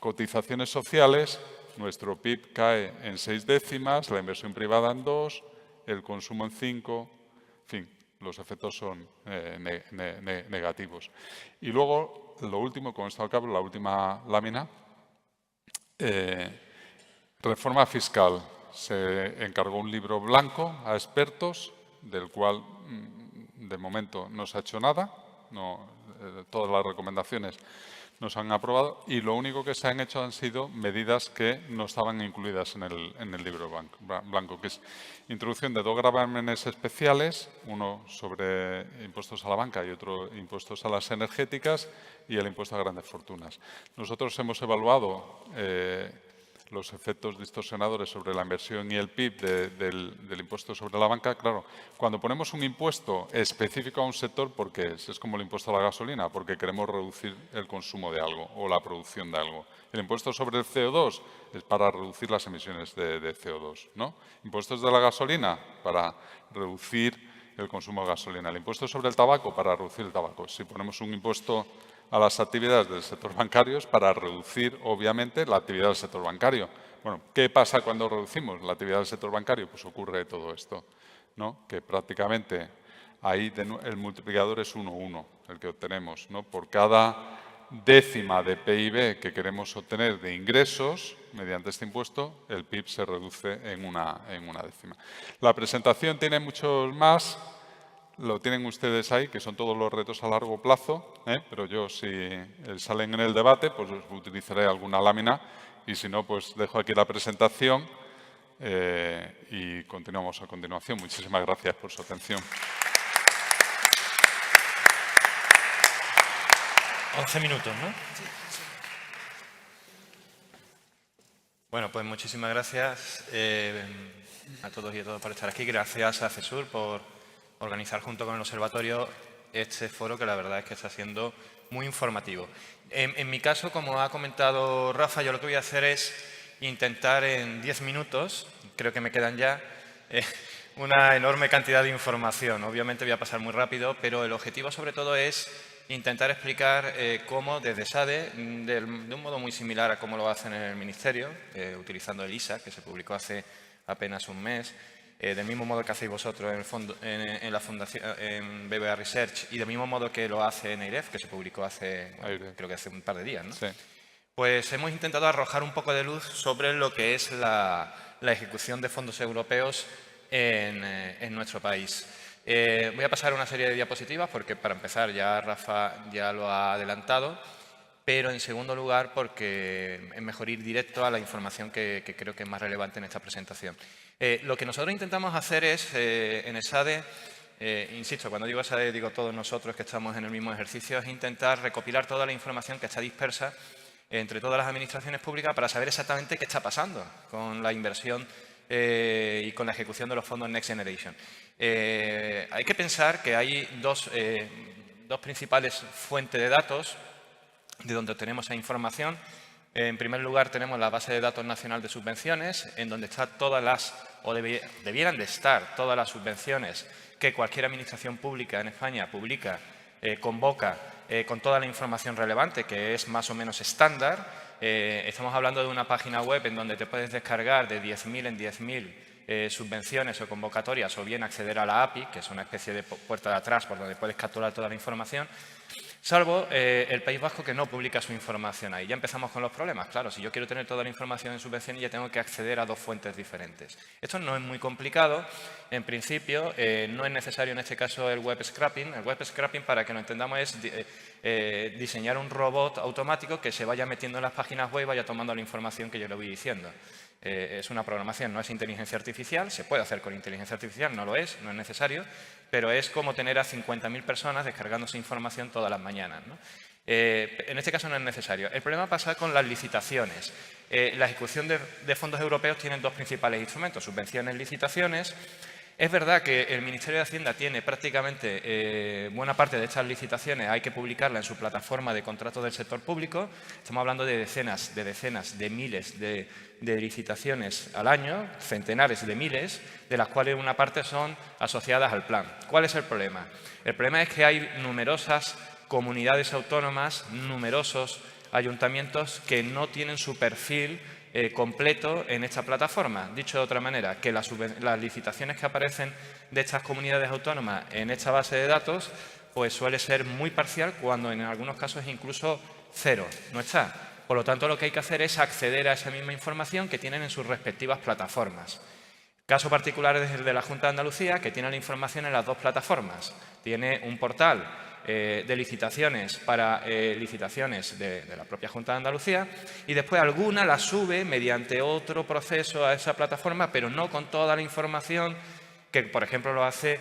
cotizaciones sociales, nuestro PIB cae en 6 décimas, la inversión privada en 2, el consumo en 5, en fin, los efectos son negativos. Y luego, lo último, con esto al cabo, la última lámina, reforma fiscal. Se encargó un libro blanco a expertos, del cual de momento no se ha hecho nada, todas las recomendaciones no se han aprobado y lo único que se han hecho han sido medidas que no estaban incluidas en el libro blanco, que es introducción de 2 gravámenes especiales, uno sobre impuestos a la banca y otro impuestos a las energéticas y el impuesto a grandes fortunas. Nosotros hemos evaluado los efectos distorsionadores sobre la inversión y el PIB del impuesto sobre la banca. Claro, cuando ponemos un impuesto específico a un sector, ¿por qué es? Es como el impuesto a la gasolina, porque queremos reducir el consumo de algo o la producción de algo. El impuesto sobre el CO2 es para reducir las emisiones de CO2, ¿no? Impuestos de la gasolina para reducir el consumo de gasolina. El impuesto sobre el tabaco para reducir el tabaco. Si ponemos un impuesto a las actividades del sector bancario es para reducir, obviamente, la actividad del sector bancario. Bueno, ¿qué pasa cuando reducimos la actividad del sector bancario? Pues ocurre todo esto, ¿no? Que prácticamente ahí el multiplicador es 1,1, el que obtenemos, ¿no? Por cada décima de PIB que queremos obtener de ingresos mediante este impuesto, el PIB se reduce en una décima. La presentación tiene muchos más. Lo tienen ustedes ahí, que son todos los retos a largo plazo, pero yo, si salen en el debate, pues utilizaré alguna lámina y si no, pues dejo aquí la presentación y continuamos a continuación. Muchísimas gracias por su atención.
11 minutos, ¿no? Bueno, pues muchísimas gracias a todos y a todas por estar aquí. Gracias a CESUR por organizar junto con el Observatorio este foro, que la verdad es que está siendo muy informativo. En mi caso, como ha comentado Rafa, yo lo que voy a hacer es intentar en 10 minutos, creo que me quedan ya, una enorme cantidad de información. Obviamente voy a pasar muy rápido, pero el objetivo sobre todo es intentar explicar cómo desde SADE, de un modo muy similar a cómo lo hacen en el Ministerio, utilizando el ISA, que se publicó hace apenas un mes. Del mismo modo que hacéis vosotros en la fundación, en BBVA Research, y del mismo modo que lo hace NEIREF, que se publicó creo que hace un par de días, ¿no?
Sí.
Pues hemos intentado arrojar un poco de luz sobre lo que es la ejecución de fondos europeos en nuestro país. Voy a pasar una serie de diapositivas porque, para empezar, ya Rafa ya lo ha adelantado, pero en segundo lugar porque es mejor ir directo a la información que creo que es más relevante en esta presentación. Lo que nosotros intentamos hacer es, en ESADE, insisto, cuando digo ESADE digo todos nosotros que estamos en el mismo ejercicio, es intentar recopilar toda la información que está dispersa entre todas las administraciones públicas para saber exactamente qué está pasando con la inversión y con la ejecución de los fondos Next Generation. Hay que pensar que hay dos principales fuentes de datos de donde obtenemos esa información. En primer lugar, tenemos la base de datos nacional de subvenciones, en donde están todas las, o debieran de estar todas las subvenciones que cualquier administración pública en España publica, convoca, con toda la información relevante, que es más o menos estándar. Estamos hablando de una página web en donde te puedes descargar de 10.000 en 10.000 subvenciones o convocatorias, o bien acceder a la API, que es una especie de puerta de atrás por donde puedes capturar toda la información. Salvo el País Vasco, que no publica su información ahí. Ya empezamos con los problemas. Claro, si yo quiero tener toda la información en subvenciones, ya tengo que acceder a dos fuentes diferentes. Esto no es muy complicado. En principio, no es necesario en este caso el web scraping. El web scraping, para que lo entendamos, es diseñar un robot automático que se vaya metiendo en las páginas web y vaya tomando la información que yo le voy diciendo. Es una programación, no es inteligencia artificial. Se puede hacer con inteligencia artificial, no es necesario, pero es como tener a 50.000 personas descargándose información todas las mañanas, ¿no? En este caso no es necesario. El problema pasa con las licitaciones. La ejecución de fondos europeos tiene dos principales instrumentos, subvenciones, licitaciones. Es verdad que el Ministerio de Hacienda tiene prácticamente buena parte de estas licitaciones, hay que publicarla en su plataforma de contratos del sector público. Estamos hablando de decenas, de miles de licitaciones al año, centenares de miles, de las cuales una parte son asociadas al plan. ¿Cuál es el problema? El problema es que hay numerosas comunidades autónomas, numerosos ayuntamientos que no tienen su perfil completo en esta plataforma. Dicho de otra manera, que las licitaciones que aparecen de estas comunidades autónomas en esta base de datos, pues suele ser muy parcial, cuando en algunos casos es incluso cero, no está. Por lo tanto, lo que hay que hacer es acceder a esa misma información que tienen en sus respectivas plataformas. Caso particular es el de la Junta de Andalucía, que tiene la información en las dos plataformas. Tiene un portal de licitaciones para licitaciones de la propia Junta de Andalucía, y después alguna la sube mediante otro proceso a esa plataforma, pero no con toda la información que, por ejemplo, lo hace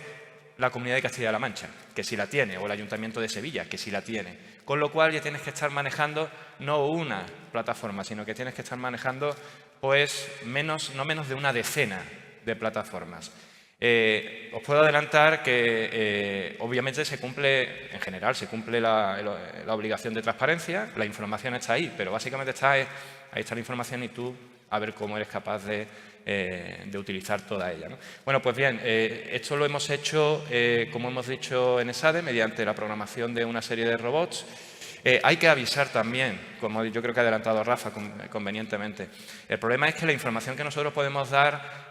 la Comunidad de Castilla-La Mancha, que sí la tiene, o el Ayuntamiento de Sevilla, que sí la tiene. Con lo cual ya tienes que estar manejando no una plataforma, sino que tienes que estar manejando pues no menos de una decena de plataformas. Os puedo adelantar que obviamente se cumple, en general, se cumple la obligación de transparencia, la información está ahí, pero básicamente ahí está la información y tú a ver cómo eres capaz de utilizar toda ella, ¿no? Bueno, pues bien, esto lo hemos hecho, como hemos dicho en ESADE, mediante la programación de una serie de robots. Hay que avisar también, como yo creo que ha adelantado Rafa convenientemente. El problema es que la información que nosotros podemos dar,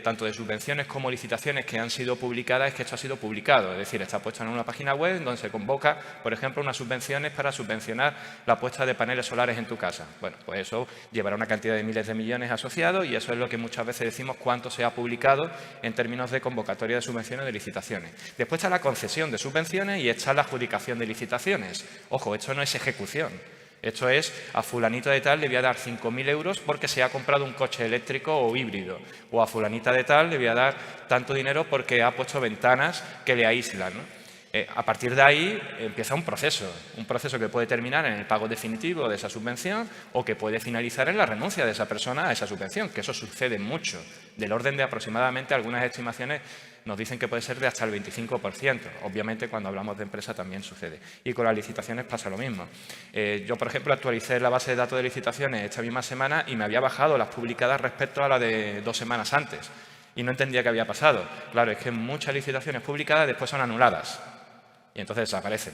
tanto de subvenciones como licitaciones que han sido publicadas, es que esto ha sido publicado. Es decir, está puesto en una página web donde se convoca, por ejemplo, unas subvenciones para subvencionar la puesta de paneles solares en tu casa. Bueno, pues eso llevará una cantidad de miles de millones asociados, y eso es lo que muchas veces decimos cuánto se ha publicado en términos de convocatoria de subvenciones de licitaciones. Después está la concesión de subvenciones y está la adjudicación de licitaciones. Ojo, esto no es ejecución. Esto es, a fulanito de tal le voy a dar 5.000 euros porque se ha comprado un coche eléctrico o híbrido. O a fulanita de tal le voy a dar tanto dinero porque ha puesto ventanas que le aíslan, ¿no? A partir de ahí empieza un proceso que puede terminar en el pago definitivo de esa subvención o que puede finalizar en la renuncia de esa persona a esa subvención, que eso sucede mucho, del orden de aproximadamente, algunas estimaciones nos dicen que puede ser de hasta el 25%. Obviamente, cuando hablamos de empresa también sucede. Y con las licitaciones pasa lo mismo. Yo, por ejemplo, actualicé la base de datos de licitaciones esta misma semana y me había bajado las publicadas respecto a la de 2 semanas antes. Y no entendía qué había pasado. Claro, es que muchas licitaciones publicadas después son anuladas. Y entonces desaparecen.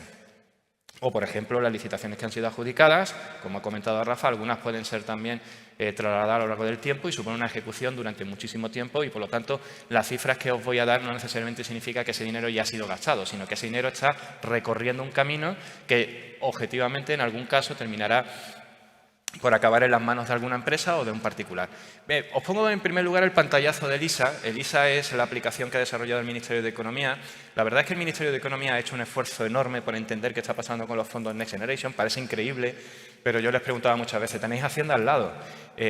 O, por ejemplo, las licitaciones que han sido adjudicadas, como ha comentado Rafa, algunas pueden ser también trasladadas a lo largo del tiempo y suponen una ejecución durante muchísimo tiempo y, por lo tanto, las cifras que os voy a dar no necesariamente significa que ese dinero ya ha sido gastado, sino que ese dinero está recorriendo un camino que, objetivamente, en algún caso terminará por acabar en las manos de alguna empresa o de un particular. Os pongo en primer lugar el pantallazo de ELISA. ELISA es la aplicación que ha desarrollado el Ministerio de Economía. La verdad es que el Ministerio de Economía ha hecho un esfuerzo enorme por entender qué está pasando con los fondos Next Generation. Parece increíble, pero yo les preguntaba muchas veces, ¿tenéis Hacienda al lado?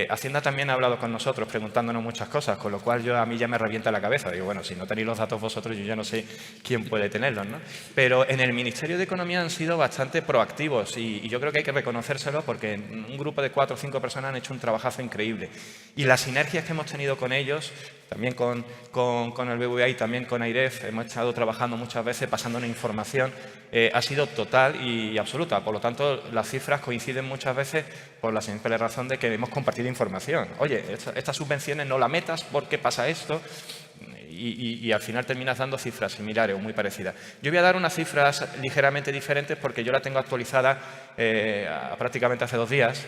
Hacienda también ha hablado con nosotros preguntándonos muchas cosas, con lo cual a mí ya me revienta la cabeza. Digo, bueno, si no tenéis los datos vosotros, yo ya no sé quién puede tenerlos, ¿no? Pero en el Ministerio de Economía han sido bastante proactivos y yo creo que hay que reconocérselo porque un grupo de 4 o 5 personas han hecho un trabajazo increíble. Y las sinergias que hemos tenido con ellos, también con el BBVA y también con AIREF, hemos estado trabajando muchas veces, pasando una información, ha sido total y absoluta. Por lo tanto, las cifras coinciden muchas veces por la simple razón de que hemos compartido información. Oye, estas subvenciones no la metas porque pasa esto. Y al final terminas dando cifras similares o muy parecidas. Yo voy a dar unas cifras ligeramente diferentes porque yo la tengo actualizada prácticamente hace 2 días,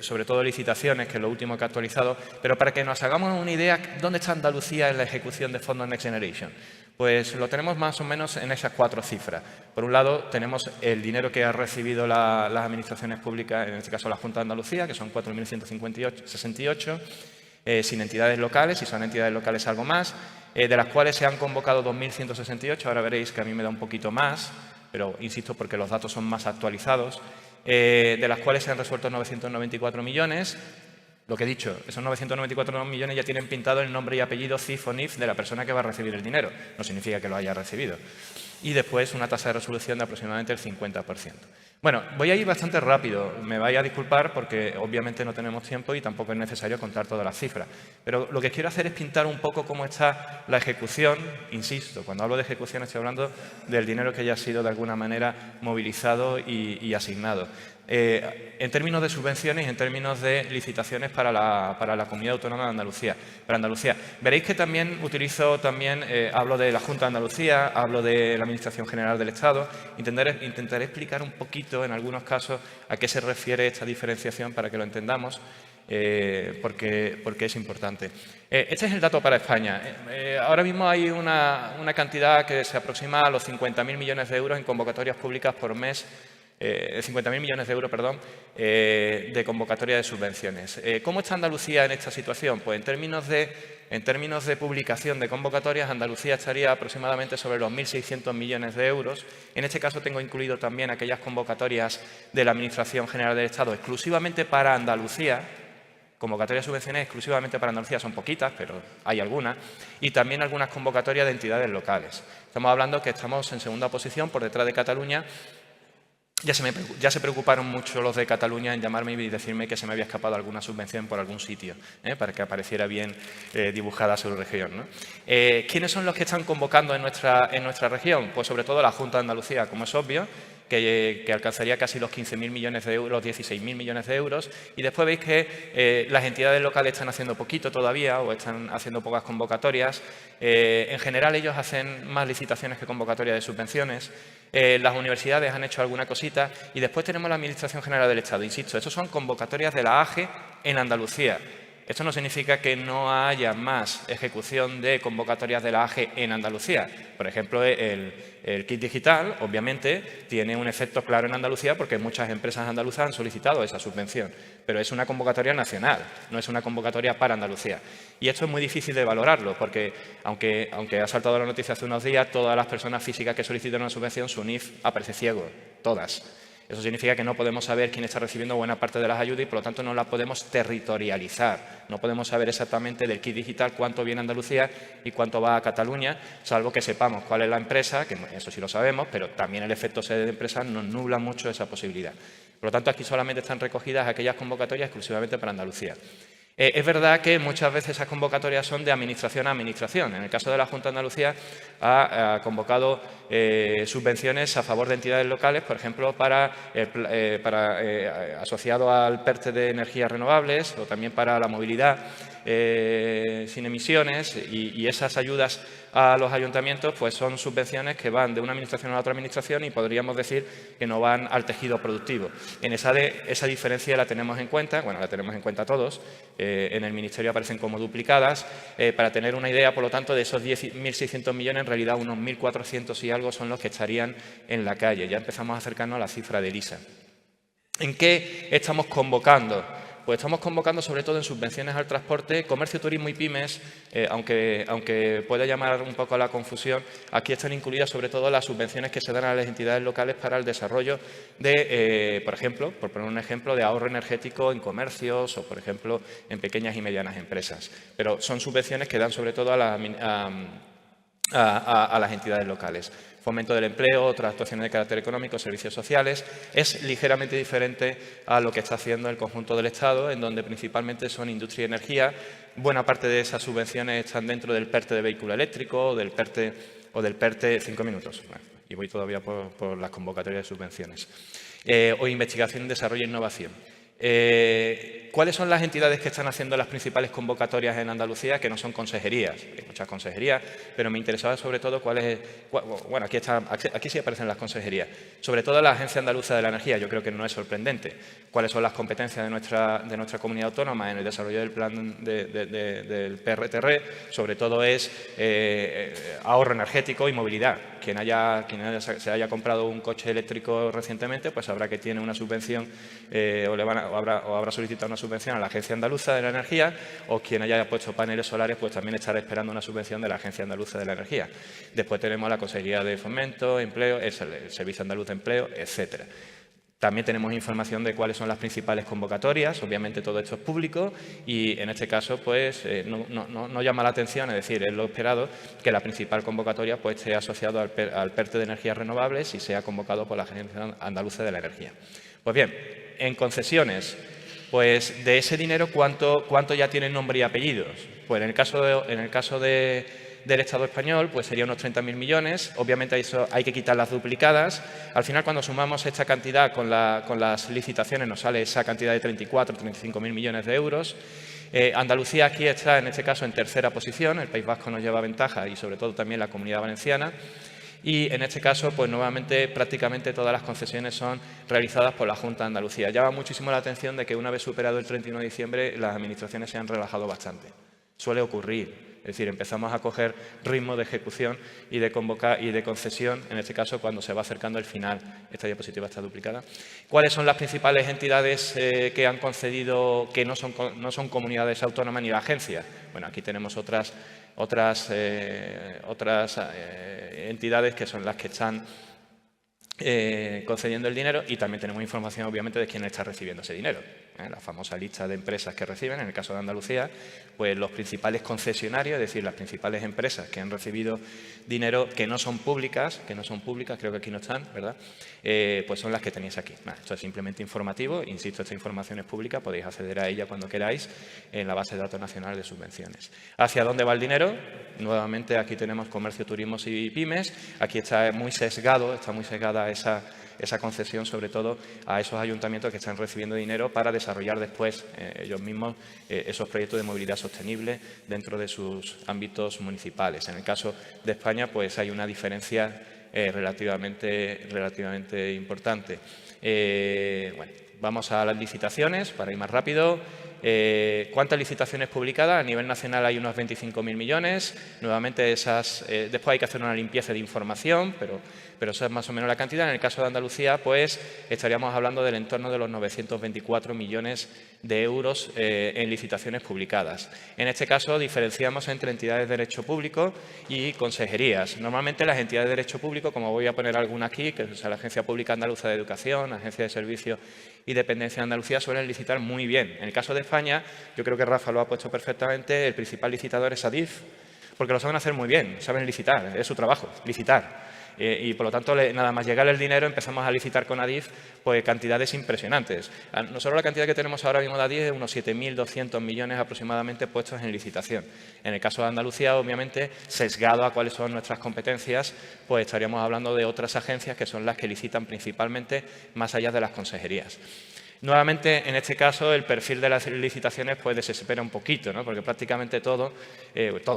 sobre todo licitaciones, que es lo último que he actualizado, pero para que nos hagamos una idea, ¿dónde está Andalucía en la ejecución de fondos Next Generation? Pues lo tenemos más o menos en esas 4 cifras. Por un lado, tenemos el dinero que han recibido las administraciones públicas, en este caso la Junta de Andalucía, que son 4.168, sin entidades locales, si son entidades locales algo más, de las cuales se han convocado 2.168, ahora veréis que a mí me da un poquito más, pero insisto porque los datos son más actualizados, de las cuales se han resuelto 994 millones. Lo que he dicho, esos 994 millones ya tienen pintado el nombre y apellido CIF o NIF de la persona que va a recibir el dinero, no significa que lo haya recibido. Y después una tasa de resolución de aproximadamente el 50%. Bueno, voy a ir bastante rápido, me vais a disculpar porque obviamente no tenemos tiempo y tampoco es necesario contar todas las cifras. Pero lo que quiero hacer es pintar un poco cómo está la ejecución, insisto, cuando hablo de ejecución estoy hablando del dinero que ya ha sido de alguna manera movilizado y asignado. En términos de subvenciones y en términos de licitaciones para la Comunidad Autónoma de Andalucía. Para Andalucía. Veréis que también hablo de la Junta de Andalucía, hablo de la Administración General del Estado. Intentaré explicar un poquito, en algunos casos, a qué se refiere esta diferenciación para que lo entendamos, porque es importante. Este es el dato para España. Ahora mismo hay una cantidad que se aproxima a los 50.000 millones de euros en convocatorias públicas por mes, 50.000 millones de euros, perdón, de convocatoria de subvenciones. ¿Cómo está Andalucía en esta situación? Pues en términos de publicación de convocatorias, Andalucía estaría aproximadamente sobre los 1.600 millones de euros. En este caso tengo incluido también aquellas convocatorias de la Administración General del Estado exclusivamente para Andalucía. Convocatorias de subvenciones exclusivamente para Andalucía son poquitas, pero hay algunas, y también algunas convocatorias de entidades locales. Estamos hablando que estamos en segunda posición por detrás de Cataluña. Ya se preocuparon mucho los de Cataluña en llamarme y decirme que se me había escapado alguna subvención por algún sitio, para que apareciera bien dibujada su región, ¿no? ¿Quiénes son los que están convocando en nuestra región? Pues sobre todo la Junta de Andalucía, como es obvio, que alcanzaría casi los 15.000 millones de euros, los 16.000 millones de euros. Y después veis que las entidades locales están haciendo poquito todavía o están haciendo pocas convocatorias. En general ellos hacen más licitaciones que convocatorias de subvenciones. Las universidades han hecho alguna cosita y después tenemos la Administración General del Estado. Insisto, estos son convocatorias de la AGE en Andalucía. Esto no significa que no haya más ejecución de convocatorias de la AGE en Andalucía. Por ejemplo, el kit digital, obviamente, tiene un efecto claro en Andalucía porque muchas empresas andaluzas han solicitado esa subvención. Pero es una convocatoria nacional, no es una convocatoria para Andalucía. Y esto es muy difícil de valorarlo porque, aunque ha saltado la noticia hace unos días, todas las personas físicas que solicitan una subvención, su NIF aparece ciego, todas. Eso significa que no podemos saber quién está recibiendo buena parte de las ayudas y, por lo tanto, no las podemos territorializar. No podemos saber exactamente del kit digital cuánto viene a Andalucía y cuánto va a Cataluña, salvo que sepamos cuál es la empresa, que eso sí lo sabemos, pero también el efecto sede de empresa nos nubla mucho esa posibilidad. Por lo tanto, aquí solamente están recogidas aquellas convocatorias exclusivamente para Andalucía. Es verdad que muchas veces esas convocatorias son de administración a administración. En el caso de la Junta de Andalucía ha convocado subvenciones a favor de entidades locales, por ejemplo, asociado al PERTE de energías renovables o también para la movilidad sin emisiones, y esas ayudas a los ayuntamientos pues son subvenciones que van de una administración a la otra administración y podríamos decir que no van al tejido productivo. En esa diferencia la tenemos en cuenta, bueno, la tenemos en cuenta todos, en el Ministerio aparecen como duplicadas. Para tener una idea, por lo tanto, de esos 1.600 millones, en realidad unos 1.400 y algo son los que estarían en la calle. Ya empezamos a acercarnos a la cifra de Elisa. ¿En qué estamos convocando? Pues estamos convocando sobre todo en subvenciones al transporte, comercio, turismo y pymes, aunque pueda llamar un poco a la confusión, aquí están incluidas sobre todo las subvenciones que se dan a las entidades locales para el desarrollo de, por ejemplo, por poner un ejemplo, de ahorro energético en comercios o, por ejemplo, en pequeñas y medianas empresas. Pero son subvenciones que dan sobre todo a las entidades locales. Fomento del empleo, otras actuaciones de carácter económico, servicios sociales. Es ligeramente diferente a lo que está haciendo el conjunto del Estado, en donde principalmente son industria y energía. Buena parte de esas subvenciones están dentro del PERTE de vehículo eléctrico o del PERTE 5 minutos. Bueno, y voy todavía por las convocatorias de subvenciones. O investigación, desarrollo e innovación. ¿Cuáles son las entidades que están haciendo las principales convocatorias en Andalucía? Que no son consejerías, hay muchas consejerías, pero me interesaba sobre todo bueno, aquí sí aparecen las consejerías, sobre todo la Agencia Andaluza de la Energía. Yo creo que no es sorprendente. ¿Cuáles son las competencias de nuestra comunidad autónoma en el desarrollo del plan del PRTR? Sobre todo es ahorro energético y movilidad. Quien se haya comprado un coche eléctrico recientemente, pues sabrá que tiene una subvención o habrá solicitado una subvención a la Agencia Andaluza de la Energía, o quien haya puesto paneles solares pues también estará esperando una subvención de la Agencia Andaluza de la Energía. Después tenemos la Consejería de Fomento, Empleo, el Servicio Andaluz de Empleo, etcétera. También tenemos información de cuáles son las principales convocatorias. Obviamente todo esto es público y en este caso pues no llama la atención, es decir, es lo esperado que la principal convocatoria pues esté asociado al PERTE de energías renovables y sea convocado por la Agencia Andaluza de la Energía. Pues bien, en concesiones, pues de ese dinero, ¿cuánto ya tiene nombre y apellidos? Pues en el caso del Estado español, pues sería unos 30.000 millones. Obviamente eso hay que quitar las duplicadas. Al final, cuando sumamos esta cantidad con las licitaciones, nos sale esa cantidad de 34 o 35.000 millones de euros. Andalucía aquí está, en este caso, en tercera posición. El País Vasco nos lleva ventaja y, sobre todo, también la Comunidad Valenciana. Y en este caso, pues nuevamente, prácticamente todas las concesiones son realizadas por la Junta de Andalucía. Llama muchísimo la atención de que una vez superado el 31 de diciembre, las administraciones se han relajado bastante. Suele ocurrir. Es decir, empezamos a coger ritmo de ejecución y de concesión, en este caso, cuando se va acercando el final. Esta diapositiva está duplicada. ¿Cuáles son las principales entidades que han concedido, que no son comunidades autónomas ni la agencia? Bueno, aquí tenemos otras entidades que son las que están concediendo el dinero, y también tenemos información, obviamente, de quién está recibiendo ese dinero. La famosa lista de empresas que reciben. En el caso de Andalucía, pues los principales concesionarios, es decir, las principales empresas que han recibido dinero que no son públicas, creo que aquí no están, ¿verdad? Pues son las que tenéis aquí. Esto es simplemente informativo. Insisto, esta información es pública, podéis acceder a ella cuando queráis en la base de datos nacional de subvenciones. ¿Hacia dónde va el dinero? Nuevamente aquí tenemos comercio, turismo y pymes. Aquí está muy sesgada esa concesión, sobre todo a esos ayuntamientos que están recibiendo dinero para desarrollar después ellos mismos esos proyectos de movilidad sostenible dentro de sus ámbitos municipales. En el caso de España, pues hay una diferencia relativamente importante. Bueno, vamos a las licitaciones para ir más rápido. ¿Cuántas licitaciones publicadas? A nivel nacional hay unos 25.000 millones. Nuevamente, después hay que hacer una limpieza de información, pero esa es más o menos la cantidad. En el caso de Andalucía, pues estaríamos hablando del entorno de los 924 millones de euros en licitaciones publicadas. En este caso, diferenciamos entre entidades de derecho público y consejerías. Normalmente, las entidades de derecho público, como voy a poner alguna aquí, que es la Agencia Pública Andaluza de Educación, Agencia de Servicios y Dependencia de Andalucía, suelen licitar muy bien. En el caso de España, yo creo que Rafa lo ha puesto perfectamente, el principal licitador es Adif. porque lo saben hacer muy bien, saben licitar, es su trabajo, licitar. Y por lo tanto, nada más llegar el dinero, empezamos a licitar con Adif pues, cantidades impresionantes. Nosotros la cantidad que tenemos ahora mismo de Adif es unos 7.200 millones aproximadamente puestos en licitación. En el caso de Andalucía, obviamente, sesgado a cuáles son nuestras competencias, pues estaríamos hablando de otras agencias que son las que licitan principalmente más allá de las consejerías. Nuevamente, en este caso, el perfil de las licitaciones pues desespera un poquito, ¿no? Porque prácticamente todo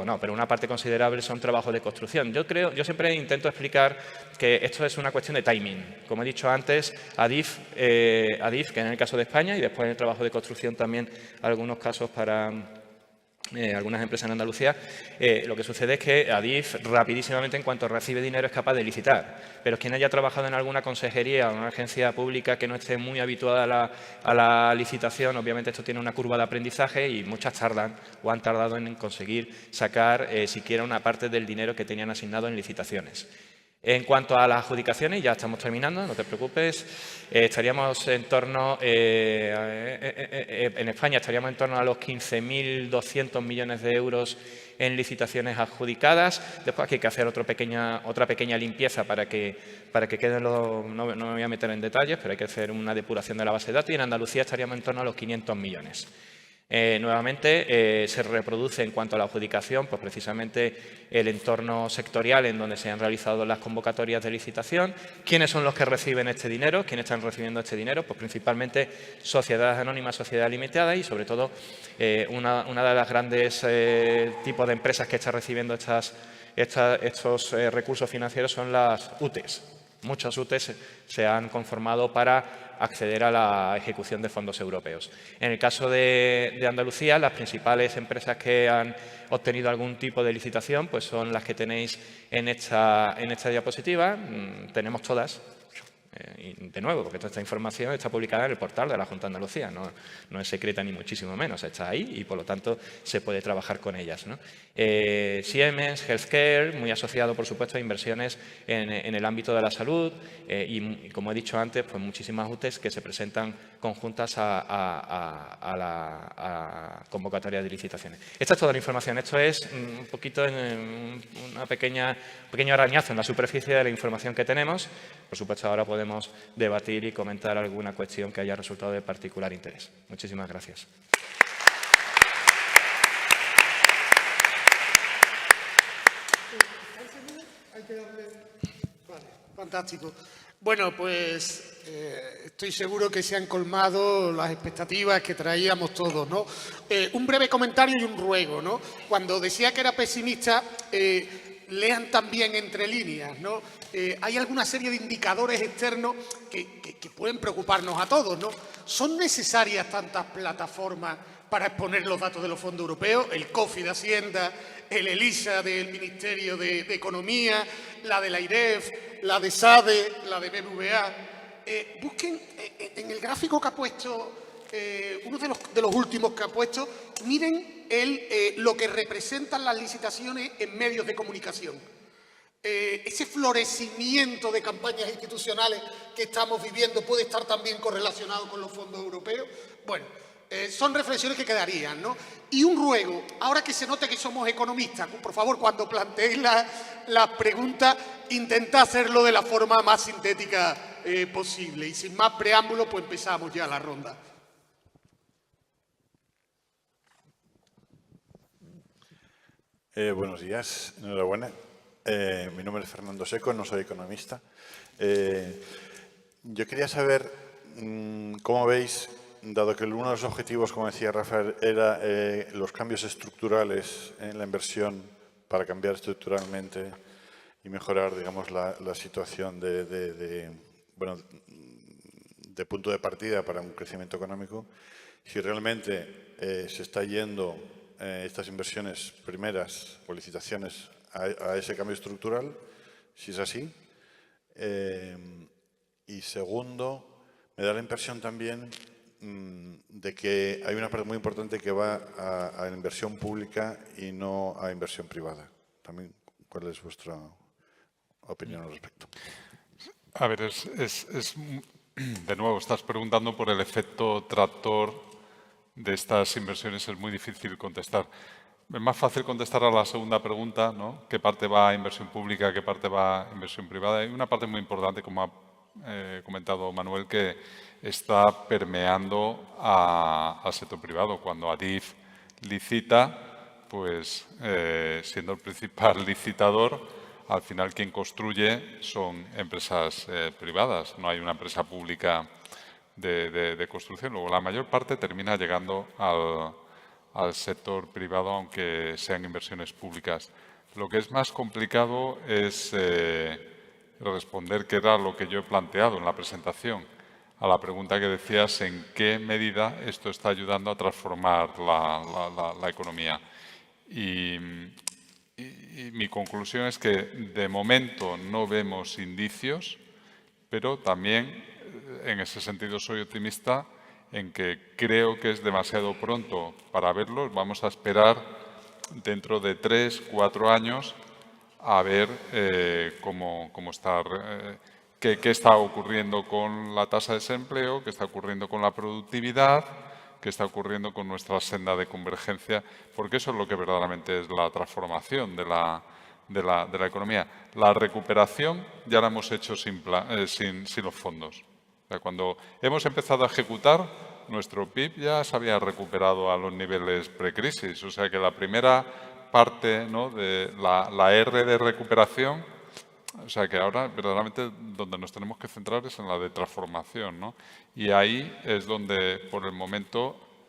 no, pero una parte considerable son trabajos de construcción. Yo siempre intento explicar que esto es una cuestión de timing. Como he dicho antes, Adif, que en el caso de España, y después en el trabajo de construcción también algunos casos para algunas empresas en Andalucía, lo que sucede es que Adif rapidísimamente en cuanto recibe dinero es capaz de licitar. Pero quien haya trabajado en alguna consejería o en una agencia pública que no esté muy habituada a la licitación, obviamente esto tiene una curva de aprendizaje y muchas tardan o han tardado en conseguir sacar siquiera una parte del dinero que tenían asignado en licitaciones. En cuanto a las adjudicaciones, ya estamos terminando, no te preocupes, estaríamos en torno, en España estaríamos en torno a los 15.200 millones de euros en licitaciones adjudicadas. Después aquí hay que hacer otra pequeña limpieza para que queden no me voy a meter en detalles, pero hay que hacer una depuración de la base de datos y en Andalucía estaríamos en torno a los 500 millones. Nuevamente, se reproduce en cuanto a la adjudicación, pues precisamente el entorno sectorial en donde se han realizado las convocatorias de licitación. ¿Quiénes son los que reciben este dinero? ¿Quiénes están recibiendo este dinero? Pues principalmente sociedades anónimas, sociedades limitadas y sobre todo una de las grandes tipos de empresas que está recibiendo estos recursos financieros son las UTEs. Muchas UTEs se han conformado para acceder a la ejecución de fondos europeos. En el caso de Andalucía, las principales empresas que han obtenido algún tipo de licitación pues son las que tenéis en esta diapositiva. Tenemos todas. Y de nuevo, porque toda esta información está publicada en el portal de la Junta de Andalucía, no es secreta ni muchísimo menos, está ahí y por lo tanto se puede trabajar con ellas, ¿no? Siemens, Healthcare, muy asociado por supuesto a inversiones en el ámbito de la salud y como he dicho antes, pues muchísimas UTEs que se presentan conjuntas a la convocatoria de licitaciones. Esta es toda la información, esto es un poquito un pequeño arañazo en la superficie de la información que tenemos. Por supuesto, ahora podemos debatir y comentar alguna cuestión que haya resultado de particular interés. Muchísimas gracias.
Vale, fantástico. Bueno, pues estoy seguro que se han colmado las expectativas que traíamos todos, ¿no? Un breve comentario y un ruego, ¿no? Cuando decía que era pesimista, lean también entre líneas, ¿no? Hay alguna serie de indicadores externos que pueden preocuparnos a todos, ¿no? ¿Son necesarias tantas plataformas para exponer los datos de los fondos europeos? El COFI de Hacienda, el ELISA del Ministerio de Economía, la de la IREF, la de SADE, la de BBVA. Busquen en el gráfico que ha puesto, uno de los últimos que ha puesto, miren lo que representan las licitaciones en medios de comunicación. Ese florecimiento de campañas institucionales que estamos viviendo puede estar también correlacionado con los fondos europeos. Bueno, son reflexiones que quedarían, ¿no? Y un ruego, ahora que se note que somos economistas, por favor, cuando planteéis las preguntas, intentad hacerlo de la forma más sintética posible. Y sin más preámbulos, pues empezamos ya la ronda.
Buenos días, enhorabuena. Mi nombre es Fernando Seco, no soy economista. Yo quería saber cómo veis, dado que uno de los objetivos, como decía Rafael, era los cambios estructurales en la inversión para cambiar estructuralmente y mejorar, digamos, la situación de punto de partida para un crecimiento económico, si realmente se está yendo estas inversiones primeras o licitaciones a ese cambio estructural, si es así. Y segundo, me da la impresión también de que hay una parte muy importante que va a la inversión pública y no a inversión privada. También, ¿cuál es vuestra opinión al respecto?
A ver, de nuevo, estás preguntando por el efecto tractor de estas inversiones, es muy difícil contestar. Es más fácil contestar a la segunda pregunta, ¿no? ¿Qué parte va a inversión pública, qué parte va a inversión privada? Hay una parte muy importante, como ha comentado Manuel, que está permeando al sector privado. Cuando Adif licita, pues siendo el principal licitador, al final quien construye son empresas privadas, no hay una empresa pública de construcción. Luego la mayor parte termina llegando al sector privado, aunque sean inversiones públicas. Lo que es más complicado es responder, que era lo que yo he planteado en la presentación, a la pregunta que decías en qué medida esto está ayudando a transformar la economía. Y mi conclusión es que de momento no vemos indicios, pero también en ese sentido soy optimista en que creo que es demasiado pronto para verlos. Vamos a esperar dentro de 3, 4 años a ver qué está ocurriendo con la tasa de desempleo, qué está ocurriendo con la productividad, qué está ocurriendo con nuestra senda de convergencia, porque eso es lo que verdaderamente es la transformación de la economía. La recuperación ya la hemos hecho sin los fondos. O sea, cuando hemos empezado a ejecutar, nuestro PIB ya se había recuperado a los niveles precrisis. O sea que la primera parte, ¿no?, de la R de recuperación, o sea que ahora verdaderamente donde nos tenemos que centrar es en la de transformación, ¿no? Y ahí es donde por el momento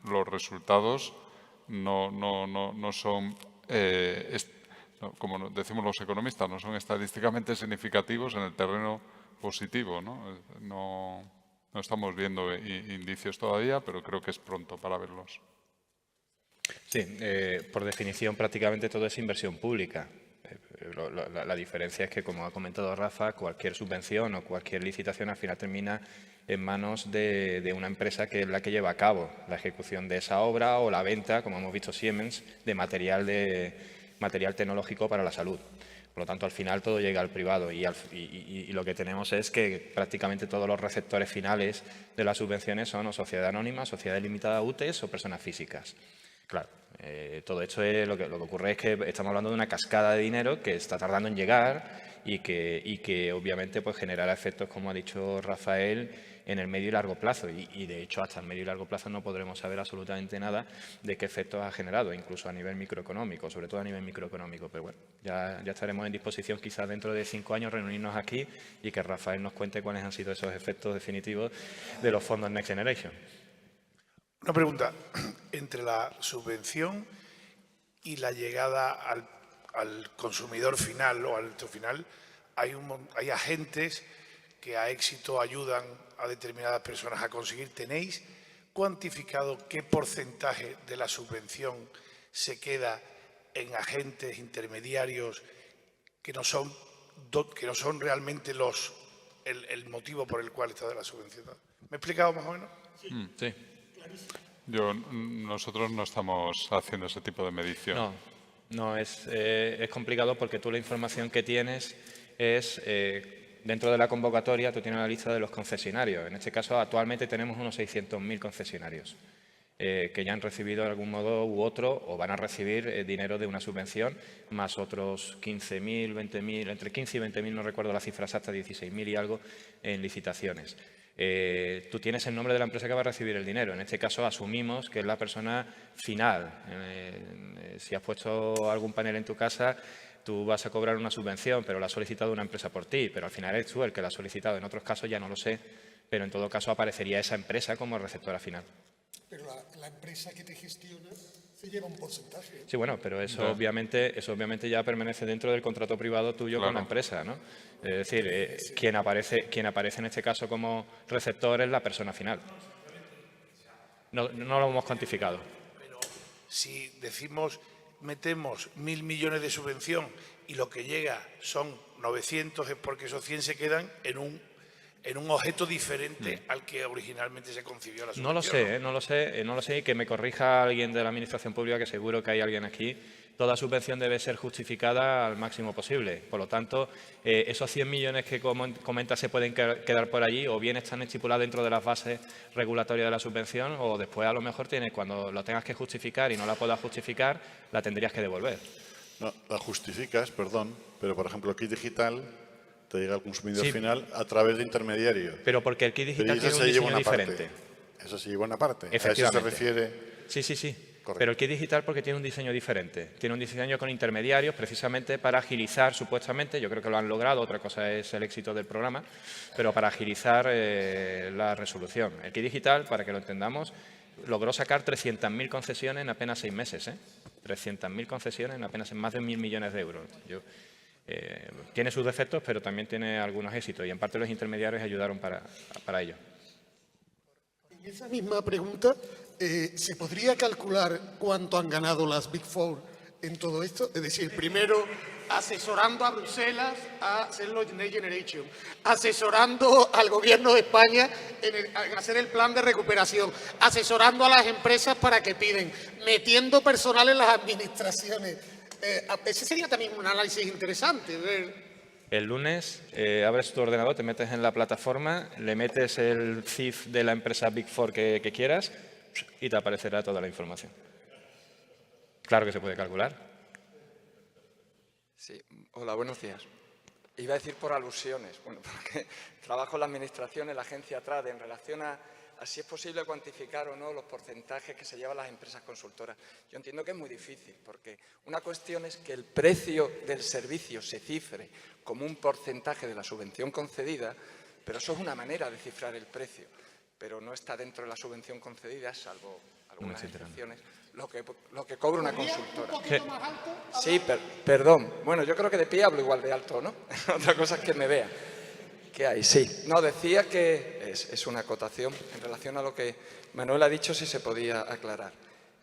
los resultados no son, como decimos los economistas, no son estadísticamente significativos en el terreno positivo, ¿no? No estamos viendo indicios todavía, pero creo que es pronto para verlos.
Sí, por definición prácticamente todo es inversión pública. La diferencia es que, como ha comentado Rafa, cualquier subvención o cualquier licitación al final termina en manos de una empresa que es la que lleva a cabo la ejecución de esa obra o la venta, como hemos visto Siemens, de material tecnológico para la salud. Por lo tanto, al final todo llega al privado y lo que tenemos es que prácticamente todos los receptores finales de las subvenciones son o sociedad anónima, sociedad limitada, UTES o personas físicas. Claro, todo esto lo que ocurre es que estamos hablando de una cascada de dinero que está tardando en llegar y que obviamente pues generará efectos, como ha dicho Rafael, en el medio y largo plazo. Y de hecho, hasta el medio y largo plazo no podremos saber absolutamente nada de qué efectos ha generado, incluso a nivel microeconómico, sobre todo a nivel microeconómico. Pero bueno, ya estaremos en disposición quizás dentro de 5 años reunirnos aquí y que Rafael nos cuente cuáles han sido esos efectos definitivos de los fondos Next Generation.
Una pregunta. Entre la subvención y la llegada al consumidor final o al final, hay agentes que a éxito ayudan a determinadas personas a conseguir. ¿Tenéis cuantificado qué porcentaje de la subvención se queda en agentes intermediarios que no son realmente el motivo por el cual está de la subvención? ¿Me he explicado más o menos?
Sí.
Nosotros no estamos haciendo ese tipo de medición.
No, es complicado porque tú la información que tienes es, dentro de la convocatoria, tú tienes la lista de los concesionarios. En este caso, actualmente tenemos unos 600.000 concesionarios que ya han recibido de algún modo u otro o van a recibir dinero de una subvención, más otros 15.000, 20.000, entre 15 y 20.000, no recuerdo la cifra exacta, 16.000 y algo en licitaciones. Tú tienes el nombre de la empresa que va a recibir el dinero. En este caso asumimos que es la persona final. Si has puesto algún panel en tu casa, tú vas a cobrar una subvención, pero la ha solicitado una empresa por ti, pero al final eres tú el que la ha solicitado. En otros casos ya no lo sé, pero en todo caso aparecería esa empresa como receptora final.
Pero la empresa que te gestiona se lleva un porcentaje.
Sí, bueno, pero eso obviamente ya permanece dentro del contrato privado tuyo con la empresa, ¿no? Es decir, quien aparece en este caso como receptor es la persona final. No lo hemos cuantificado.
Pero si decimos, metemos 1.000 millones de subvención y lo que llega son 900, es porque esos 100 se quedan en un objeto diferente al que originalmente se concibió la subvención.
No lo sé, y que me corrija alguien de la Administración Pública, que seguro que hay alguien aquí toda subvención debe ser justificada al máximo posible. Por lo tanto, esos 100 millones que comenta se pueden quedar por allí o bien están estipulados dentro de las bases regulatorias de la subvención o después a lo mejor cuando lo tengas que justificar y no la puedas justificar, la tendrías que devolver.
No, la justificas, perdón, pero por ejemplo el kit digital te llega al consumidor final a través de intermediarios.
Pero porque el kit digital
Pero
tiene un diseño diferente.
Eso se lleva una parte.
Efectivamente.
A eso se refiere.
Sí, sí, sí.
Correcto.
Pero el kit digital porque tiene un diseño diferente. Tiene un diseño con intermediarios precisamente para agilizar, supuestamente, yo creo que lo han logrado, otra cosa es el éxito del programa, pero para agilizar la resolución. El kit digital, para que lo entendamos, logró sacar 300.000 concesiones en apenas 6 meses. 300.000 concesiones en apenas más de 1.000 millones de euros. Tiene sus defectos, pero también tiene algunos éxitos y en parte los intermediarios ayudaron para ello.
En esa misma pregunta, ¿se podría calcular cuánto han ganado las Big Four en todo esto? Es decir, primero asesorando a Bruselas a hacer los Next Generation, asesorando al Gobierno de España en hacer el plan de recuperación, asesorando a las empresas para que piden, metiendo personal en las administraciones. Ese sería también un análisis interesante, ver.
El lunes abres tu ordenador, te metes en la plataforma, le metes el CIF de la empresa Big Four que quieras y te aparecerá toda la información. Claro que se puede calcular.
Sí, hola, buenos días. Iba a decir por alusiones, bueno, porque trabajo en la administración, en la agencia TRADE, en relación a si es posible cuantificar o no los porcentajes que se llevan las empresas consultoras. Yo entiendo que es muy difícil, porque una cuestión es que el precio del servicio se cifre como un porcentaje de la subvención concedida, pero eso es una manera de cifrar el precio, pero no está dentro de la subvención concedida, salvo algunas excepciones, lo que cobra una consultora.
¿Un poquito más alto?
Sí, perdón. Bueno, yo creo que de pie hablo igual de alto, ¿no? Otra cosa es que me vean. ¿Qué hay? Sí. No, decía que es una acotación en relación a lo que Manuel ha dicho, si se podía aclarar.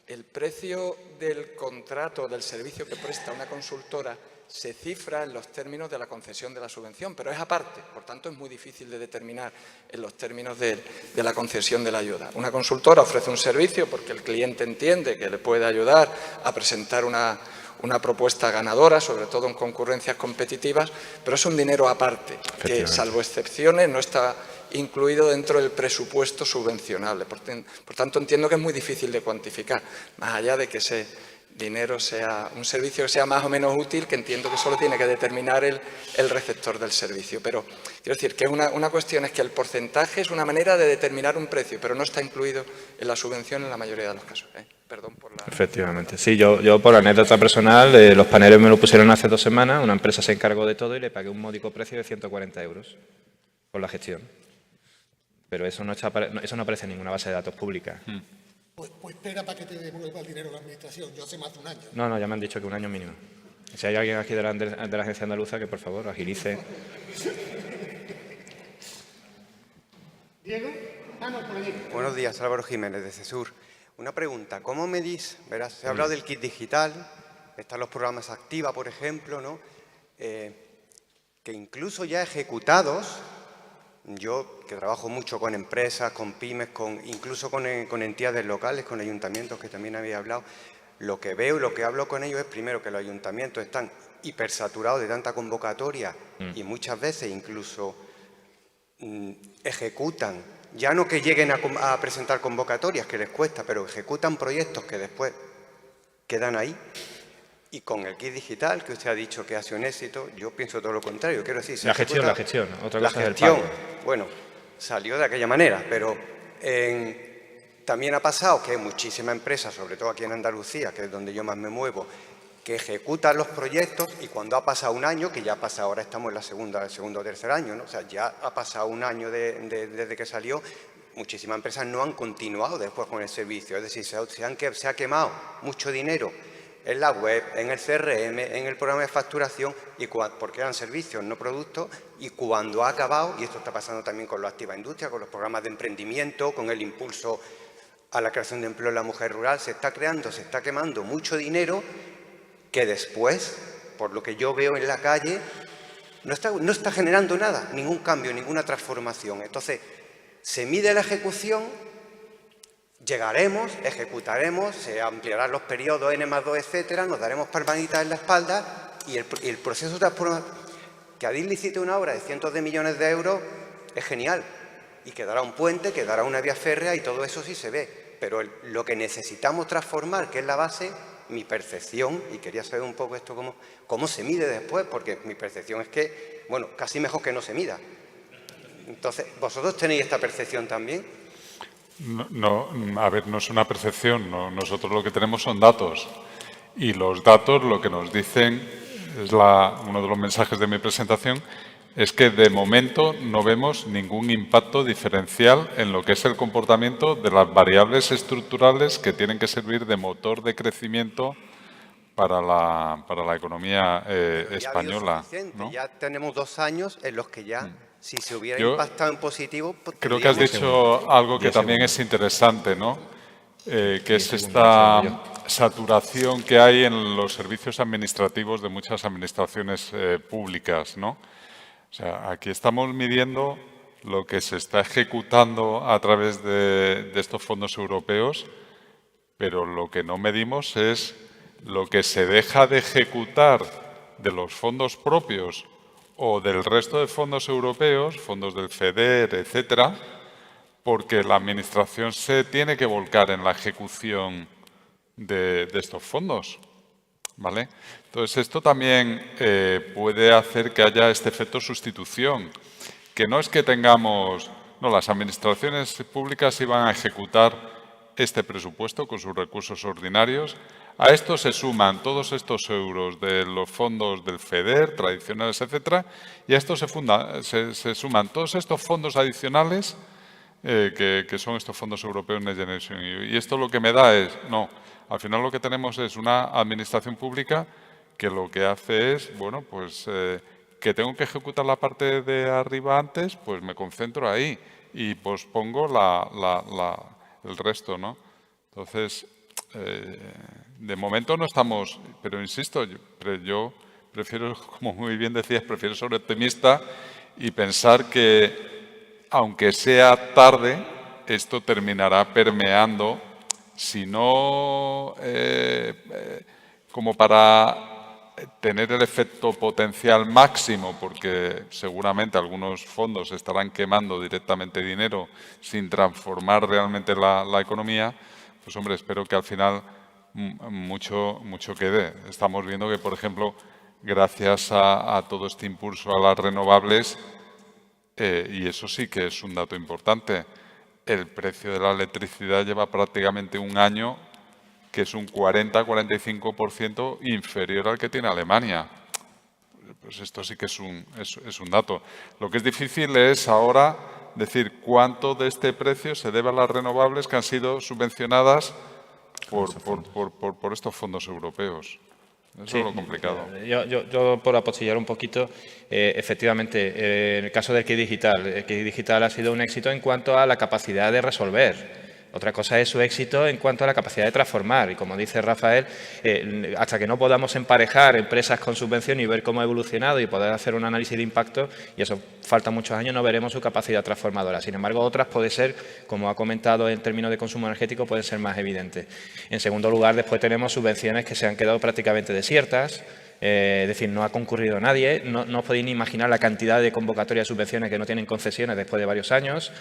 El precio del contrato, del servicio que presta una consultora, se cifra en los términos de la concesión de la subvención, pero es aparte, por tanto es muy difícil de determinar en los términos de la concesión de la ayuda. Una consultora ofrece un servicio porque el cliente entiende que le puede ayudar a presentar una propuesta ganadora, sobre todo en concurrencias competitivas, pero es un dinero aparte, que salvo excepciones no está incluido dentro del presupuesto subvencionable. Por tanto, entiendo que es muy difícil de cuantificar, más allá de que ese dinero sea un servicio que sea más o menos útil, que entiendo que solo tiene que determinar el receptor del servicio. Pero quiero decir que una cuestión es que el porcentaje es una manera de determinar un precio, pero no está incluido en la subvención en la mayoría de los casos. Perdón por la...
Efectivamente. Sí, yo por anécdota personal, los paneles me lo pusieron hace 2 semanas, una empresa se encargó de todo y le pagué un módico precio de 140 euros por la gestión. Pero eso no aparece en ninguna base de datos pública.
Pues espera para que te devuelva el dinero a la administración. Yo hace más de un año.
No, ya me han dicho que 1 año mínimo. Si hay alguien aquí de la agencia andaluza, que por favor agilice.
¿Diego? No, por allí.
Buenos días, Álvaro Jiménez, de CESUR. Una pregunta, ¿cómo medís? Verás, se ha hablado del kit digital, están los programas Activa, por ejemplo, ¿no? Que incluso ya ejecutados, yo que trabajo mucho con empresas, con pymes, incluso con entidades locales, con ayuntamientos, que también había hablado, lo que veo y lo que hablo con ellos es primero que los ayuntamientos están hipersaturados de tanta convocatoria y muchas veces incluso ejecutan, ya no que lleguen a presentar convocatorias, que les cuesta, pero ejecutan proyectos que después quedan ahí. Y con el kit digital, que usted ha dicho que ha sido un éxito, yo pienso todo lo contrario. Quiero decir,
La gestión, otra cosa es el pago.
Bueno, salió de aquella manera, pero también ha pasado que hay muchísimas empresas, sobre todo aquí en Andalucía, que es donde yo más me muevo, que ejecutan los proyectos y cuando ha pasado un año, que ya pasa, ahora estamos en el segundo o tercer año, ¿no? O sea, ya ha pasado un año desde que salió, muchísimas empresas no han continuado después con el servicio, es decir, se ha quemado mucho dinero en la web, en el CRM, en el programa de facturación, porque eran servicios, no productos, y cuando ha acabado, y esto está pasando también con la Activa Industria, con los programas de emprendimiento, con el impulso a la creación de empleo en la mujer rural, se está quemando mucho dinero que después, por lo que yo veo en la calle, no está generando nada, ningún cambio, ninguna transformación. Entonces, se mide la ejecución Llegaremos, ejecutaremos, se ampliarán los periodos N+2, etcétera, nos daremos palmaditas en la espalda y el proceso de transformación, que Adif licite una obra de cientos de millones de euros es genial y quedará un puente, quedará una vía férrea y todo eso sí se ve, pero lo que necesitamos transformar, que es la base, mi percepción, y quería saber un poco esto cómo se mide después, porque mi percepción es que, bueno, casi mejor que no se mida. Entonces, ¿vosotros tenéis esta percepción también?
No, a ver, no es una percepción, nosotros lo que tenemos son datos y los datos lo que nos dicen, uno de los mensajes de mi presentación, es que de momento no vemos ningún impacto diferencial en lo que es el comportamiento de las variables estructurales que tienen que servir de motor de crecimiento para la economía española, ¿no?
Ya tenemos 2 años en los que ya... Si se hubiera
Yo
impactado en positivo... Pues
creo que has dicho algo que también es interesante, ¿no? Que es esta saturación que hay en los servicios administrativos de muchas administraciones públicas, ¿no? O sea, aquí estamos midiendo lo que se está ejecutando a través de estos fondos europeos, pero lo que no medimos es lo que se deja de ejecutar de los fondos propios o del resto de fondos europeos, fondos del FEDER, etcétera, porque la Administración se tiene que volcar en la ejecución de estos fondos, ¿vale? Entonces, esto también puede hacer que haya este efecto sustitución, que no es que tengamos... No, las Administraciones públicas iban a ejecutar este presupuesto con sus recursos ordinarios. A esto se suman todos estos euros de los fondos del FEDER, tradicionales, etcétera, y a esto se suman todos estos fondos adicionales que son estos fondos europeos Next Generation EU. Y esto lo que me da es, no, al final lo que tenemos es una administración pública que lo que hace es, bueno, pues que tengo que ejecutar la parte de arriba antes, pues me concentro ahí y pospongo el resto, ¿no? Entonces, de momento no estamos, pero insisto, yo prefiero, como muy bien decías, prefiero ser optimista y pensar que, aunque sea tarde, esto terminará permeando, si no como para tener el efecto potencial máximo, porque seguramente algunos fondos estarán quemando directamente dinero sin transformar realmente la economía, pues hombre, espero que al final mucho quede. Estamos viendo que, por ejemplo, gracias a todo este impulso a las renovables, y eso sí que es un dato importante, el precio de la electricidad lleva prácticamente un año que es un 40-45% inferior al que tiene Alemania. Pues esto sí que es un dato. Lo que es difícil es ahora decir cuánto de este precio se debe a las renovables que han sido subvencionadas por estos fondos europeos. Eso es lo complicado.
Yo por apostillar un poquito, efectivamente, en el caso del KIC Digital ha sido un éxito en cuanto a la capacidad de resolver. Otra cosa es su éxito en cuanto a la capacidad de transformar. Y como dice Rafael, hasta que no podamos emparejar empresas con subvención y ver cómo ha evolucionado y poder hacer un análisis de impacto, y eso falta muchos años, no veremos su capacidad transformadora. Sin embargo, otras puede ser, como ha comentado en términos de consumo energético, pueden ser más evidentes. En segundo lugar, después tenemos subvenciones que se han quedado prácticamente desiertas. Es decir, no ha concurrido nadie. No os podéis ni imaginar la cantidad de convocatorias de subvenciones que no tienen concesiones después de varios años.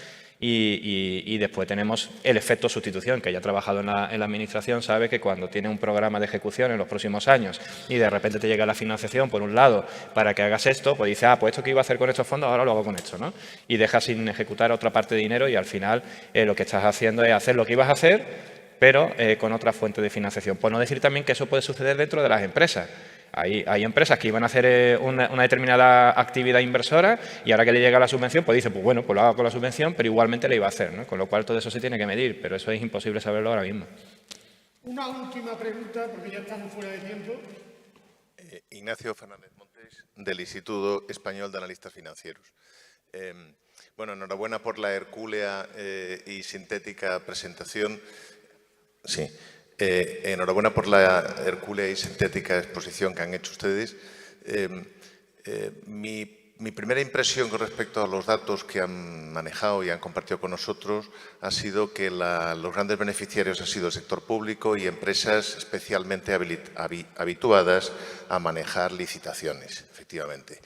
Y después tenemos el efecto sustitución, que ya ha trabajado en la Administración, sabe que cuando tiene un programa de ejecución en los próximos años y de repente te llega la financiación, por un lado, para que hagas esto, pues dice, pues esto que iba a hacer con estos fondos, ahora lo hago con esto, ¿no? Y dejas sin ejecutar otra parte de dinero y al final lo que estás haciendo es hacer lo que ibas a hacer, pero con otra fuente de financiación. Por no decir también que eso puede suceder dentro de las empresas. Hay empresas que iban a hacer una determinada actividad inversora y ahora que le llega la subvención, pues dice, pues bueno, pues lo hago con la subvención, pero igualmente le iba a hacer, ¿no? Con lo cual todo eso se tiene que medir, pero eso es imposible saberlo ahora mismo.
Una última pregunta, porque ya estamos fuera de tiempo.
Ignacio Fernández Montes, del Instituto Español de Analistas Financieros. Bueno, enhorabuena por la hercúlea y sintética presentación. Sí. Enhorabuena por la hercúlea y sintética exposición que han hecho ustedes. Mi Mi primera impresión con respecto a los datos que han manejado y han compartido con nosotros ha sido que los grandes beneficiarios han sido el sector público y empresas especialmente habituadas a manejar licitaciones, efectivamente.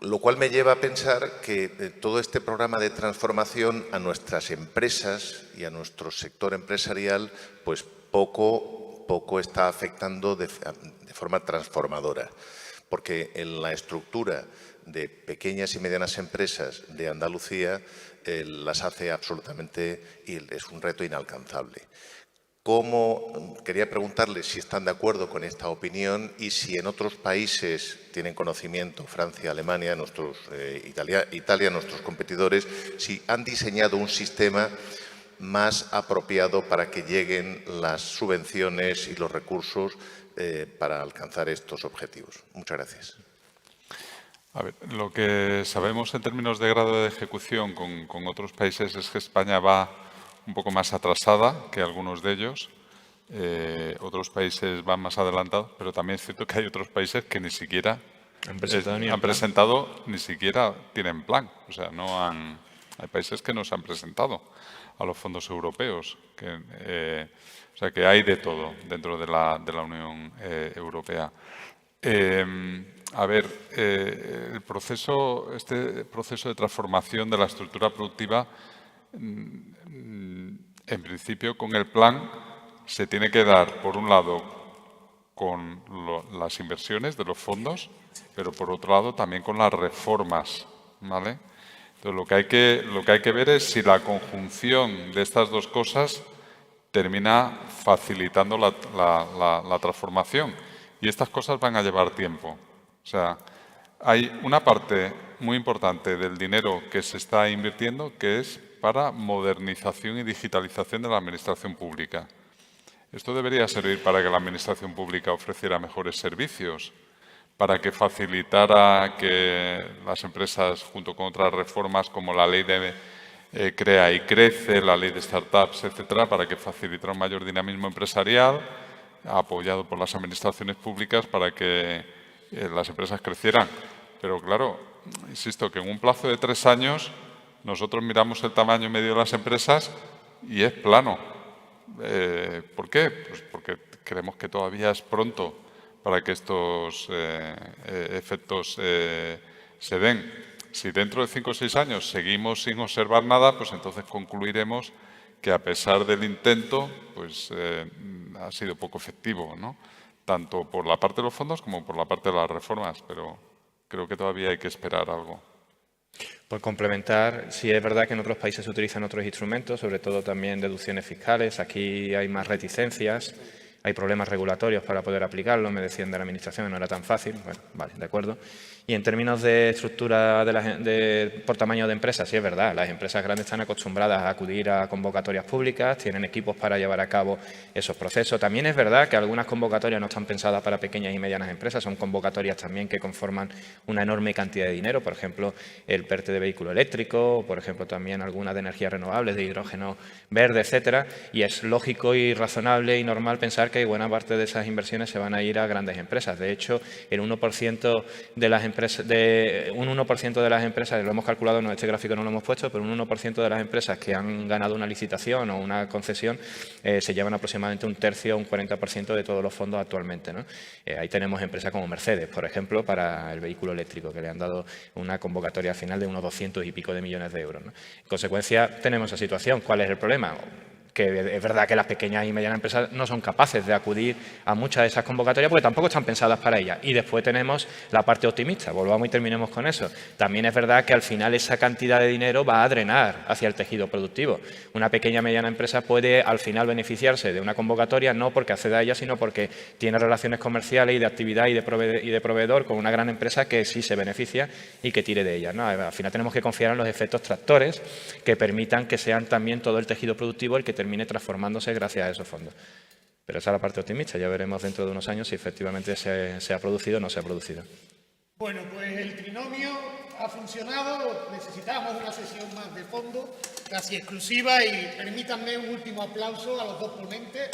Lo cual me lleva a pensar que todo este programa de transformación a nuestras empresas y a nuestro sector empresarial, pues poco está afectando de forma transformadora. Porque en la estructura de pequeñas y medianas empresas de Andalucía las hace absolutamente, y es un reto inalcanzable. Quería preguntarles si están de acuerdo con esta opinión y si en otros países tienen conocimiento, Francia, Alemania, Italia, nuestros competidores, si han diseñado un sistema más apropiado para que lleguen las subvenciones y los recursos para alcanzar estos objetivos. Muchas gracias.
A ver, lo que sabemos en términos de grado de ejecución con otros países es que España va un poco más atrasada que algunos de ellos. Otros países van más adelantados, pero también es cierto que hay otros países que ni siquiera han presentado, ni siquiera tienen plan. O sea, hay países que no se han presentado a los fondos europeos. O sea, que hay de todo dentro de la Unión Europea. A ver, este proceso de transformación de la estructura productiva, en principio, con el plan, se tiene que dar, por un lado, con las inversiones de los fondos, pero por otro lado también con las reformas, ¿vale? Entonces, lo que hay que ver es si la conjunción de estas dos cosas termina facilitando la transformación. Y estas cosas van a llevar tiempo. O sea, hay una parte muy importante del dinero que se está invirtiendo que es para modernización y digitalización de la administración pública. Esto debería servir para que la administración pública ofreciera mejores servicios, para que facilitara que las empresas, junto con otras reformas como la ley de Crea y Crece, la ley de startups, etcétera, para que facilitara un mayor dinamismo empresarial, apoyado por las administraciones públicas para que las empresas crecieran. Pero claro, insisto que en un plazo de 3 años nosotros miramos el tamaño medio de las empresas y es plano. ¿Por qué? Pues porque creemos que todavía es pronto para que estos efectos se den. Si dentro de 5 o 6 años seguimos sin observar nada, pues entonces concluiremos que a pesar del intento, pues ha sido poco efectivo, ¿no? Tanto por la parte de los fondos como por la parte de las reformas, pero creo que todavía hay que esperar algo.
Por complementar, sí es verdad que en otros países se utilizan otros instrumentos, sobre todo también deducciones fiscales. Aquí hay más reticencias, hay problemas regulatorios para poder aplicarlo. Me decían de la Administración que no era tan fácil. Bueno, vale, de acuerdo. Y en términos de estructura por tamaño de empresas, sí es verdad, las empresas grandes están acostumbradas a acudir a convocatorias públicas, tienen equipos para llevar a cabo esos procesos. También es verdad que algunas convocatorias no están pensadas para pequeñas y medianas empresas, son convocatorias también que conforman una enorme cantidad de dinero, por ejemplo, el PERTE de vehículo eléctrico, por ejemplo, también algunas de energías renovables, de hidrógeno verde, etcétera, y es lógico y razonable y normal pensar que buena parte de esas inversiones se van a ir a grandes empresas. De hecho, el 1% de las empresas, lo hemos calculado, no, este gráfico no lo hemos puesto, pero un 1% de las empresas que han ganado una licitación o una concesión se llevan aproximadamente un tercio o un 40% de todos los fondos actualmente, ¿no? Ahí tenemos empresas como Mercedes, por ejemplo, para el vehículo eléctrico, que le han dado una convocatoria final de unos 200 y pico de millones de euros, ¿no? En consecuencia, tenemos esa situación. ¿Cuál es el problema? Que es verdad que las pequeñas y medianas empresas no son capaces de acudir a muchas de esas convocatorias porque tampoco están pensadas para ellas. Y después tenemos la parte optimista, volvamos y terminemos con eso. También es verdad que al final esa cantidad de dinero va a drenar hacia el tejido productivo. Una pequeña y mediana empresa puede al final beneficiarse de una convocatoria no porque acceda a ella, sino porque tiene relaciones comerciales y de actividad y de proveedor con una gran empresa que sí se beneficia y que tire de ella, ¿no? Al final tenemos que confiar en los efectos tractores que permitan que sean también todo el tejido productivo el que termine transformándose gracias a esos fondos. Pero esa es la parte optimista. Ya veremos dentro de unos años si efectivamente se ha producido o no se ha producido.
Bueno, pues el trinomio ha funcionado. Necesitábamos una sesión más de fondo, casi exclusiva, y permítanme un último aplauso a los dos ponentes.